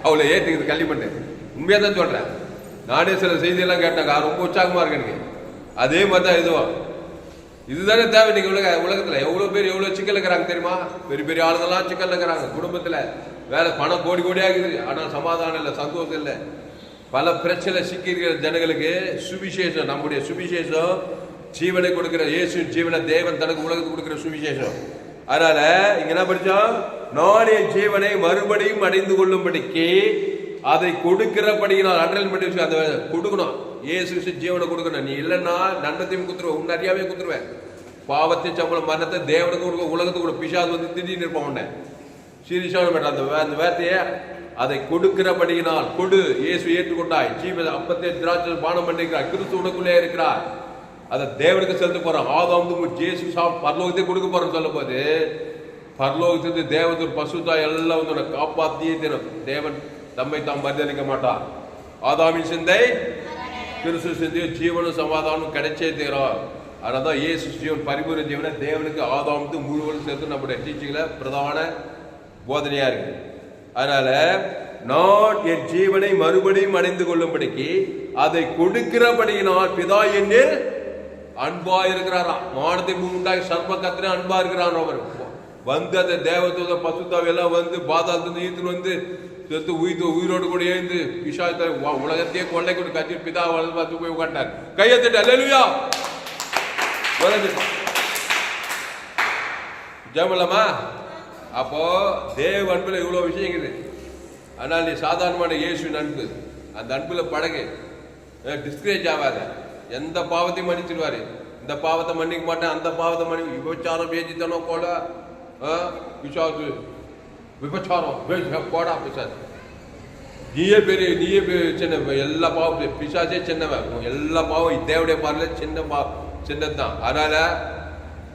A: அவ்வளோ ஏற்றுக்குது களிமண். உண்மையாக தான் சொல்றேன். நானே சில செய்தியெல்லாம் கேட்டாங்க. ரொம்ப உற்சாகமா இருக்கு எனக்கு. அதே மாதிரி தான் இதுவும். இதுதானே தேவை இன்னைக்கு உலகத்துல. எவ்வளவு பேர் எவ்வளவு சிக்கல் இருக்கிறாங்க தெரியுமா? பெரிய பெரிய ஆளுங்கெல்லாம் சிக்கல் இருக்கிறாங்க. குடும்பத்துல வேலை பணம் கோடி கோடியாகுது. ஆனால் சமாதானம் இல்லை, சந்தோஷம் இல்லை. பல பிரச்சனை சிக்கி இருக்கிற ஜனங்களுக்கு சுவிசேஷம், நம்முடைய சுவிசேஷம் ஜீவனை கொடுக்கிற இயேசு ஜீவனை தேவன் தனக்கு உலகத்துக்கு கொடுக்கிற சுவிசேஷம். அதனால இங்க என்ன படிச்சோம்? நானே ஜீவனை மறுபடியும் அடைந்து கொள்ளும்படிக்கு அதை கொடுக்கிறபடினால் அன்றல் பண்ணி அந்த கொடுக்கணும். இயேசு ஜீவனை கொடுக்கணும். நீ இல்லைன்னா நன்மத்தையும் குத்துருவேன், உன் நிறையாவே குத்துருவேன். பாவத்தை சம்பளம் மரணத்தை தேவனுக்கு கொடுக்க உலகத்துக்கு கூட பிசாசு திடீர்னு இருப்பான். உன்னை சீரியஸான மேட்டர். அந்த வார்த்தையை அதை கொடுக்கிறபடியினால் கொடு. இயேசு ஏற்றுக்கொண்டாய். ஜீவ அப்பத்தை திராட்சை பானம் பண்ணிருக்கிறார். கிறிஸ்து உனக்குள்ளே இருக்கிறார். அதை தேவனுக்கு செலுத்த போறான். ஆதாம் இயேசு பரலோகத்தை கொடுக்க போறோம். சொல்லும் போது பரலோகத்திலிருந்து தேவதூர் பசுதா எல்லாம் வந்து காப்பாத்தியே தரும். தேவன் தம்மை தாம் மறுதளிக்க மாட்டார். ஆதாமின் சிந்தை கிறிஸ்து சிந்தையோ ஜீவனும் சமாதானம் கிடைச்சே தீரும். அதனால்தான் இயேசு ஜீவன் பரிபூர்ண ஜீவனை தேவனுக்கு ஆதாம் முழுவதும் சேர்த்து நம்முடைய டீச்சிங்ல பிரதான போதனையா இருக்கு. அதனால நான் என் ஜீவனை மறுபடியும் அடைந்து கொள்ளும்படிக்கு அதை கொடுக்கிறபடியினால் பிதா என்று அன்பா இருக்கிறாராம். மானத்தை உண்டாகி சர்வ கத்திர அன்பா இருக்கிறான். அவர் வந்து அந்த தேவதூத பசுத்தாவை எல்லாம் வந்து பாதாளத்துல ஈர்த்து வந்து செத்து உயிரோடு கூட எழுந்து பிசாசை உலகத்தையே கொள்ளை கொண்டு கட்சி பிதா வளர்ந்து பார்த்து போய் உட்காண்டார். கையெழுத்து அல்லேலூயா. ஜெபலாமா? அப்போ தேவ அன்புல இவ்வளவு விஷயம் இருக்குது. ஆனால் நீ சாதாரணமான இயேசுவின் அன்பு, அந்த அன்புல பழகு, டிஸ்கரேஜ் ஆகாத. எந்த பாவத்தையும் மன்னிச்சிடுவாரு. இந்த பாவத்தை மன்னிக்க மாட்டேன், அந்த பாவத்தை மன்னி விபச்சாரம் பேச்சித்தனம் போல பிசாசு விபச்சாரம் போடா பிசாசு. நீயே சின்ன எல்லா பாவம் பிசாசே சின்னவன். எல்லா பாவம் தேவடைய பார்ல சின்னதுதான். அதனால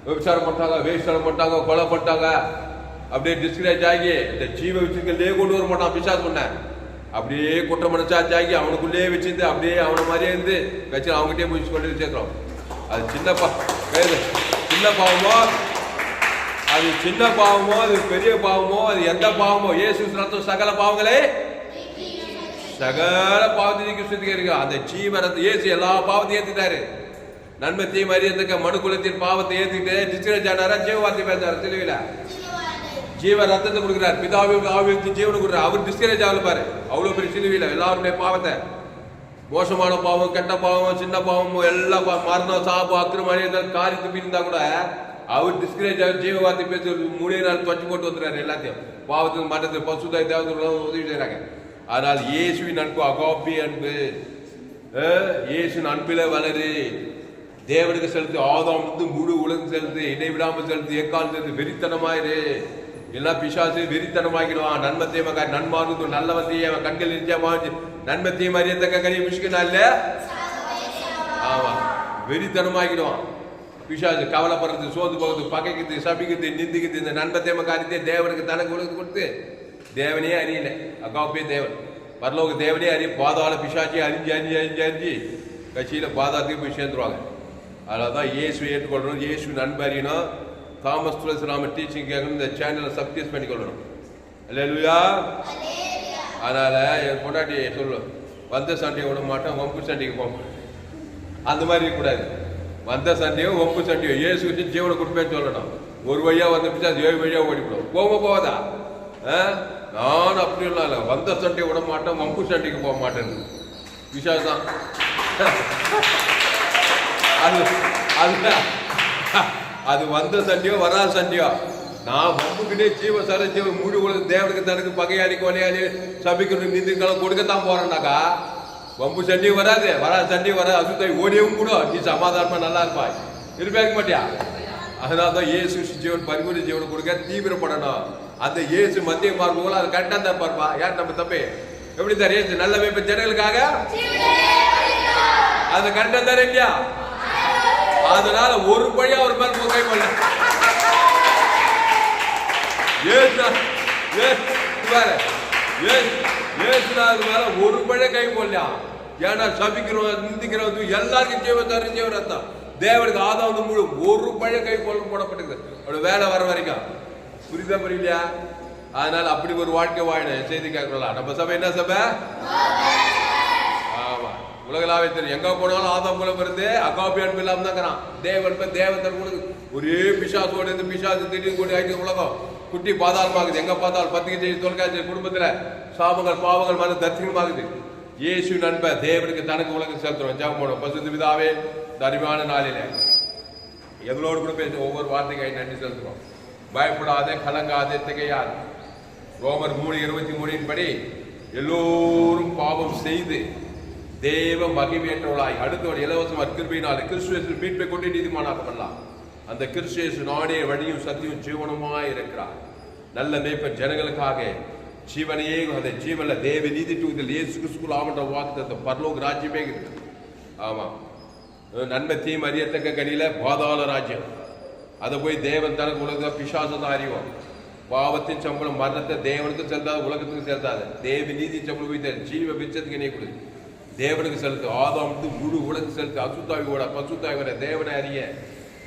A: விபச்சாரம் பண்ணிட்டாங்க, வேஸ்டாரம் பண்ணிட்டாங்க, கொலை பண்ணிட்டாங்க, அப்படியே டிஸ்கரேஜ் ஆகி இந்த ஜீவ வச்சிருக்கே கொண்டு வர மாட்டான் பிசாசு பண்ண. அப்படியே குற்றம் மனசாட்சி ஆகி அவனுக்குள்ளே வச்சிருந்து அப்படியே அவனை மாதிரியே இருந்து வச்சு அவங்ககிட்டே முடிச்சு கொண்டு சேர்க்கிறோம். அது சின்ன பாவமோ, அது சின்ன பாவமோ, அது பெரிய பாவமோ, அது எந்த பாவமோ, இயேசு ரத்தம் சகல பாவங்களே சகல பாவத்தையும் சுத்திகரிக்க. அந்த ஜீவரத்தை இயேசு எல்லா பாவத்தையும் ஏத்துட்டாரு. நன்மை தீமை அறியத்தக்க மனுக்குலத்தின் பாவத்தை ஏத்துக்கிட்டு டிஸ்கரேஜ் ஆனாரா? ஜீவவார்த்தை பேசாரு. தெளிவில ஜீவ ரத்தத்தை கொடுக்குறாரு, பிதாவுக்கு ஆவிக்கு ஜீவனை கொடுக்குறாரு. அவர் டிஸ்கரேஜ் ஆகல பாரு. அவ்வளவு பெரிய சிலுவையில எல்லாருடைய பாவத்தை, மோசமான பாவம், கெட்ட பாவம், சின்ன பாவம், எல்லா மரணம், சாபம், அக்கிரமணி காரியத்து இருந்தா கூட அவர் டிஸ்கரேஜ் ஆகி ஜீவவார்த்தை பேசி 3 நாள் தொச்சு போட்டு வந்துடுறாரு. எல்லாத்தையும் பாவத்துக்கு மட்டத்தில் பசுதாய் தேவதை உதவி செய்யறாங்க. ஆனால் இயேசுவின் அன்பு அகாப்பி அன்பு. இயேசுவின் அன்பில வளரு. தேவனுக்கு செலுத்து, ஆதாம் முழு உலகம் செலுத்து, இடைவிடாமல் செலுத்து, எக்கால் செலுத்து. வெறித்தனமாயிரு. எல்லாம் பிசாசு வெறித்தனமாக்கிடுவான். நன்மத்தையும் நன்மார்க்கு நல்லவத்தையும் அவன் கண்கள் நிச்சயமா நன்மத்தையும் அறியத்தக்க கனியை மிஷிக்கனா இல்ல? ஆமா, வெறித்தனமாக்கிடுவான் பிசாசு. கவலைப்படுறது, சோர்ந்து போகிறது, பகைக்குது, சபிக்குது, நிந்திக்குது. இந்த நன்மத்தையும் காரியத்தை தேவனுக்கு தனக்கு உலகத்து கொடுத்து தேவனே அறியல. அகாப்பே தேவன், பரலோக தேவனே அறிய பாதாள பிசாச்சி அறிஞ்சு கட்சியில பாதாளத்துக்கு போய் சேர்ந்துருவாங்க. அதனாலதான் இயேசு ஏற்றுக்கொள்ளணும், இயேசு நண்பு அறியணும். தாமஸ் துளசிராம டீச்சிங் கேட்கணும். இந்த சேனலை சப்ஸ்கிரைப் பண்ணிக்கொள்ளணும். அல்லேலூயா. அதனால என் பொண்டாட்டி சொல்லு, வந்த சண்டையை விட மாட்டேன், வம்பு சண்டைக்கு போக மாட்டேன். அந்த மாதிரி இருக்கக்கூடாது. வந்த சண்டையோ வம்பு சண்டையோ இயேசு வச்சு ஜீவனை கொடுப்பேன்னு சொல்லணும். ஒரு வழியா வந்து பிடிச்சா 7 வழியா ஓடிவிடும். போவாதா? நான் அப்படிலாம் இல்லை. வந்த சண்டையை விட மாட்டேன், வம்பு சண்டைக்கு போக மாட்டேன். விஷயம் அது வந்த சண்டையோ வராத சண்டையோ, நான் வம்புக்கிட்டே ஜீவ சர ஜீவ முழு உலக தேவனுக்கு தனக்கு பகையாளி கொலையாளி சபிக்கணும் நிதிக்கெல்லாம் கொடுக்கத்தான் போறேன்னாக்கா வம்பு சண்டையும் வராது, வராத சண்டையும் வராது. அசுத்தாய் ஓடியவும் கூட நீ சமாதானமா நல்லா இருப்பாய், இருப்பாக்க மாட்டியா? அதனால்தான் இயேசு ஜீவன் பரிபூர்ண ஜீவனை கொடுக்க தீவிரப்படணும். அந்த இயேசு மத்திய பார்ப்போம், அது கரெக்டா தான் பார்ப்பா. யார் நம்ம தப்பே எப்படி தான் இயேசு நல்ல மேய்ப்ப ஜனங்களுக்காக அது கரெக்டா தானே இல்லையா? அதனால ஒரு பழியா ஒரு மேல் கை போடல. மேல ஒரு பழைய கை போடலாம். ஏன்னா சபிக்கிறோம், நிந்திக்கிறோம், எல்லாருக்கும் ஜீவத்தாரு ஜீவ ரத்தம். தேவனுக்கு ஆதாம் முழு ஒரு பழைய கை போடப்பட்டது. அவரோட வேலை வர வரைக்கும். புரியுதா புரியலையா? அதனால அப்படி ஒரு வாழ்க்கை வாழணும். செய்தி கேட்கலாம். நம்ம சபை என்ன சபை? ஆமா, உலகளாவே தெரியும். எங்க போனாலும் ஆதாம் மூலம் வருது. அகாப்பி அன்பு இல்லாம தான் தேவன் தேவன் ஒரே பிசாசோட இருந்து பிசாசு திடீர்னு கூட்டி ஆயிட்டு உலகம் குட்டி பாதாளமாகுது. எங்க பார்த்தாலும் பத்திரிகை செய்தி தொலைக்காட்சி குடும்பத்துல சாபங்கள் பாவங்கள் மன தரிசனமாகுது. இயேசு நண்ப தேவனுக்கு தனக்கு உலகம் செலுத்துறோம். ஜெபம் பண்ணுவோம். பசுத்த பிதாவே, இந்த அருமையான நாளில எங்களோடு கூட பேச ஒவ்வொரு வார்த்தைக்கு நன்றி செலுத்துறோம். பயப்படாதே, கலங்காதே, திகையாதே. ரோமர் 3:23 படி எல்லோரும் பாவம் செய்து தேவ மகிமையற்றவளாய் அடுத்தவன் இலவசமாக கிருபையினாலே கிறிஸ்து மீட்பை கொண்டு நீதிமானாக்கப்படலாம். அந்த கிறிஸ்து நாடே வழியும் சத்தியும் ஜீவனமாய் இருக்கிறார். நல்ல மேய்ப்பன் ஜனங்களுக்காக ஜீவனையே அந்த ஜீவன்ல தேவ நீதி தூக்கில் இயேசு கிறிஸ்துக்குள் ஆவன்ற வாக்குத்த பரலோக ராஜ்யமே இருக்கு. ஆமா, நன்மை தீமை அறியத்தக்க கனியில பாதாள ராஜ்யம். அதை போய் தேவன் தனக்கு உலக பிசாசதான் அறிவோம். பாவத்தின் சம்பளம் மரணத்தை தேவனுக்கு செலுத்தாது, உலகத்துக்கு செலுத்தாது. தேவ நீதி சம்பளம் போய் ஜீவ பிச்சத்துக்கு நீ கொடு தேவனுக்கு செலுத்து. ஆதாம் முழு உலகம் செலுத்து. அசுத்தாவியோட பசுத்தாவியோட தேவனை அறிய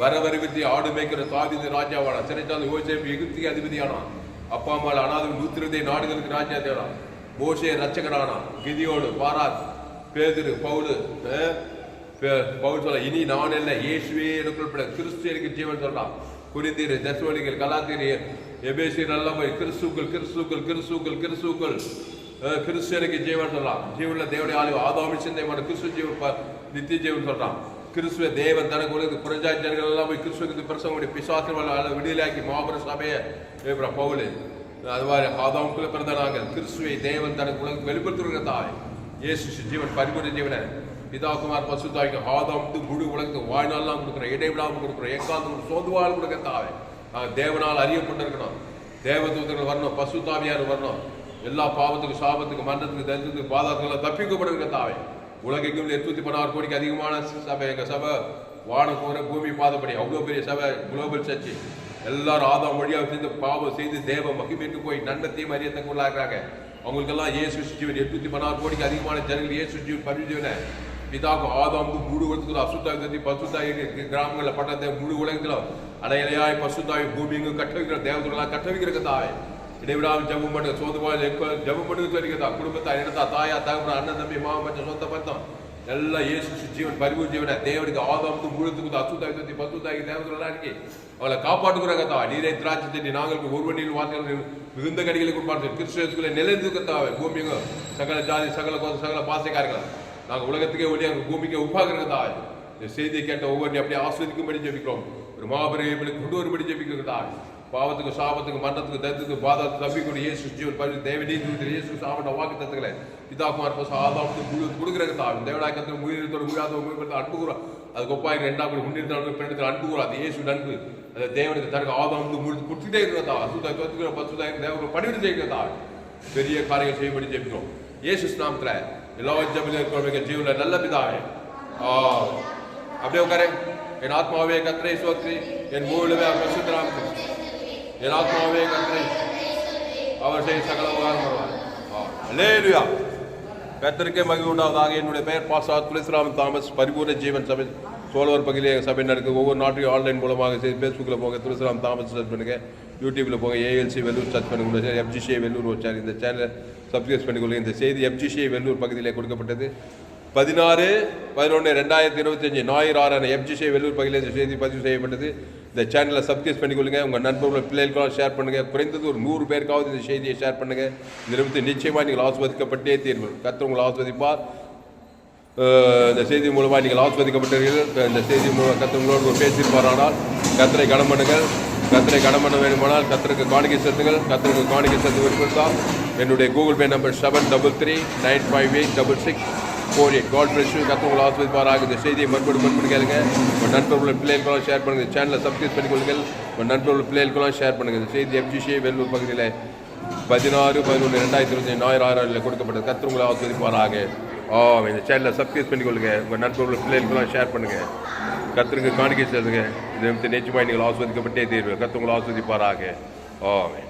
A: வரவறிவித்து ஆடு மேய்க்கிற தாவீது ராஜாவான சிறைச்சாலை யோசேப்பு எகிப்துக்கு அதிபதியானான். அப்பா அம்மாள் அனாது 120 நாடுகளுக்கு ராஜா தேவனான். மோசே ரட்சகனானான். கிதியோடு, பாராக், பேதுரு, பவுலு சொல்ல இனி நான் இல்லை, இயேசுவே எனக்குள் கிறிஸ்து எனக்கு ஜீவன் சொல்றான். குறிந்தீர், தெசலோனிக்கர், கலாத்தியர், எபேசியர் எல்லாம் போய் கிறிஸ்துக்கள் கிறிஸ்துக்கள் கிறிஸ்துக்கள் கிறிஸ்துக்கள் கிறிஸ்துவனுக்கு ஜீவன் சொல்லலாம். ஜீவனில் தேவனுடைய ஆளு ஆதாமி சிந்தைமான கிறிஸ்து ஜீவன் நித்திய ஜீவன் சொல்றான். கிறிஸ்துவ தேவன் தனக்கு உலகத்து புறஜாதி ஜனங்கள் எல்லாம் போய் கிறிஸ்துவனுக்கு பிரசவனுடைய பிசாசு விடுதலையாக்கி மாபெரும் சபையை பவுல் அது மாதிரி ஆதாமுக்குள்ள பிறந்த நாங்கள் கிறிஸ்துவை தேவன் தனக்கு உலகத்துக்கு வெளிப்படுத்துகிற தாய் இயேசு ஜீவன் பரிபூர்ண ஜீவனை பிதாகுமார் பசுத்தாய்க்கு ஆதாம் முழு உலகத்துக்கு வாழ்நாள்லாம் கொடுக்குறோம், இடைவிடாமல் கொடுக்குறோம், எக்காந்து சோதுவாள் கொடுக்க தாய். நாங்கள் தேவனால் அறியப்பட்டிருக்கணும், தேவதூதர்கள் வரணும், பசுத்தாவியார் வரணும், எல்லா பாவத்துக்கு சாபத்துக்கு மரணத்துக்கு தரிசனத்துக்கு பாதாளத்துக்கு தப்பிக்கப்படுகிற தாவை. உலகெங்கும் 816 கோடிக்கு அதிகமான சபை எங்கள் சபை வானம் போகிற பூமி பாதப்படி அவ்வளோ பெரிய சபை குளோபல் சர்ச்சு. எல்லாரும் ஆதாம் வழியாக செய்து பாவம் செய்து தேவ மகிமைக்கு போய் நன்மத்தையும் அறியத்தக்க உள்ளாக்குறாங்க. அவங்களுக்கெல்லாம் இயேசு ஜீவன் 816 கோடிக்கு அதிகமான ஜனங்கள் இயேசு ஜீவன் பரிஜீவனை பிதாக்கு ஆதாமுக்கு முழு உலகத்துக்கு அசுத்தாயி பசுத்தாயி கிராமங்களில் பட்டத்தை முழு உலகத்தில் அடையலையாய் பசுத்தாய் பூமிங்க கட்ட வைக்கிற தேவதெல்லாம் கட்ட வைக்கிற தாய். இடைவிடாமல் ஜபம் பண்ணுங்க, சோதவாயில் ஜபம் பண்ணுங்க சொல்லிக்கிறதா. குடும்பத்தா இடத்தா தாயா தகப்பன அண்ணன் தம்பி மாமன் பச்சை சொந்த பத்தம் எல்லாம் இயேசு ஜீவன் பரிபூர்ண ஜீவனை தேவனுக்கு ஆதாமுக்கு முழுத்துக்கு அசுத்தாயி பசுத்தாயி தேவதெல்லாம் இருக்கு அவளை காப்பாற்றுகிறாங்க தா. நீரை திராட்சை செடி நாங்களுக்கு ஒருவனில் வார்த்தைகள் மிகுந்த கடிகளை கொடுப்பார்கள். கிறிஸ்துவ நிலைந்துக்கத்தாவை பூமிங்க சகல ஜாதி சகல கோசம் சகல பாசைக்காரர்கள் நாங்கள் உலகத்துக்கே ஒளியாக பூமிக்கே உப்பாக்குற தாய். இந்த செய்தியை கேட்ட ஒவ்வொரு அப்படியே ஆஸ்வதிக்கும்படி ஜெபிக்கிறோம். ஒரு மாபெரும் கொண்டு வரும்படி ஜெபிக்கிற தாய். பாவத்துக்கு சாபத்துக்கு மரணத்துக்கு தரித்துக்கு பாதத்துக்கு தப்பிக்கூடிய இயேசு ஜீவன் பரிசு தேவனீ இயேசு சாப்பிட்ட வாக்கு தத்துக்களை பிதாகுமார் பசு ஆதாமுக்கு முழு கொடுக்குற தாய். தேவனாக்கத்தில் முயலத்தோடு முடியாத முயற்சி அன்பு கூறா. அதுக்கு ஒப்பாங்க 2 முன்னிறுத்த பெண்ணத்தில் அன்பு கூறா. அது இயேசு நன்பு அந்த தேவனுக்கு தனக்கு ஆதாமுக்கு முழு கொடுத்துட்டே இருக்கிறதா. அசுதாய் பத்துக்கிற பசுதாய் தேவனுக்கு பணிவிட்டு செய்கிறதா. பெரிய காரியங்கள் செய்யப்படி ஜெபிக்கிறோம் இயேசு நாமத்தில். எல்லா ஜபத்தில் ஜீவனில் நல்ல பிதாவே அப்படியே உட்காரு. என் ஆத்மாவே கர்த்தரை ஸ்தோத்திரி, என் முழுமே பரிசுத்தராம என் ஆத்மாவே கர்த்தரை அவர் செய்ய சகல உபகாரம் வருவார். அல்லேலூயா. கர்த்தருக்கே மகிமை உண்டாவதாக. என்னுடைய பெயர் பாஸ்டர் துளசிராம் தாமஸ். பரிபூர்ண ஜீவன் சபை சோழவர் பகுதியில் சபை நடக்குது. ஒவ்வொரு நாட்டையும் ஆன்லைன் மூலமாக செய்து ஃபேஸ்புக்கில் போங்க, துளசிராம் தாமஸ் சர்ச் பண்ணுங்க. யூடியூப்பில் போங்க, ஏஎல்சி வெல்லூர் சர்ச் பண்ணுங்க. எஃப்ஜிசிஐ வெல்லூர் ஒரு சேனல், இந்த சேனலை சப்ஸ்கிரைப் பண்ணிக்கொள்ளுங்க. இந்த செய்தி எஃப்ஜிசிஐ வெல்லூர் பகுதியில் கொடுக்கப்பட்டது 16/11/2025 ஞாயிறு ஆறான எஃப்ஜிசிஐ வெல்லூர் பகுதியில் இந்த செய்தி பதிவு செய்யப்பட்டது. இந்த சேனலை சப்ஸ்கிரைப் பண்ணிக்கொள்ளுங்க. உங்கள் நண்பர்கள் பிள்ளைகளுக்கெல்லாம் ஷேர் பண்ணுங்கள். குறைந்தது ஒரு 100 பேருக்காவது இந்த செய்தியை ஷேர் பண்ணுங்கள். இந்த நிமித்தம் நிச்சயமாக நீங்கள் ஆஸ்வதிக்கப்பட்டே தீர்வுகள். கர்த்தர் உங்களை ஆஸ்வதிப்பார். இந்த செய்தி மூலமாக நீங்கள் ஆஸ்வதிக்கப்பட்டீர்கள். இந்த செய்தி மூலம் கர்த்தர் உங்களோடு பேசியிருப்பாரானால் கர்த்தரை கனம் பண்ணுங்கள். கர்த்தரை கனம் பண்ண வேண்டுமானால் கர்த்தருக்கு காணிக்கை செலுத்துங்கள். கர்த்தருக்கு காணிக்கை செலுத்த விருப்பத்தால் என்னுடைய Google Pay number 7339586648. God bless you. கர்த்தர் உங்களை ஆஸ்வதிப்பாராக. இந்த செய்தியை மறுபடியும் கேளுங்க. உங்கள் நண்பர்கள் பிள்ளைகளுக்கெல்லாம் ஷேர் பண்ணுங்கள். இந்த சேனலை சப்ஸ்கிரைப் பண்ணிக்கொள்ளுங்கள். உங்கள் நண்பர்கள் பிள்ளைகளுக்கெல்லாம் ஷேர் பண்ணுங்கள். இந்த செய்தி எஃப்ஜிசிஐ வெல்லூர் பகுதியில் 16/11/2025 ஞாயிறு ஆறாவில் கொடுக்கப்பட்டது. கர்த்தர் உங்களை ஆஸ்வதிப்பாராக. இந்த சேனலை சப்ஸ்கிரைப் பண்ணிக்கொள்ளுங்க. உங்கள் நண்பர்கள் பிள்ளைகளுக்கெல்லாம் ஷேர் பண்ணுங்கள். கர்த்தருக்கு காணிக்கை செலுத்துங்க. இது நிச்சயமாக நீங்கள் ஆஸ்வதிக்கப்பட்டே தீர்வு. கர்த்தர் உங்களை ஆஸ்வதிப்பாராக. ஆமென்.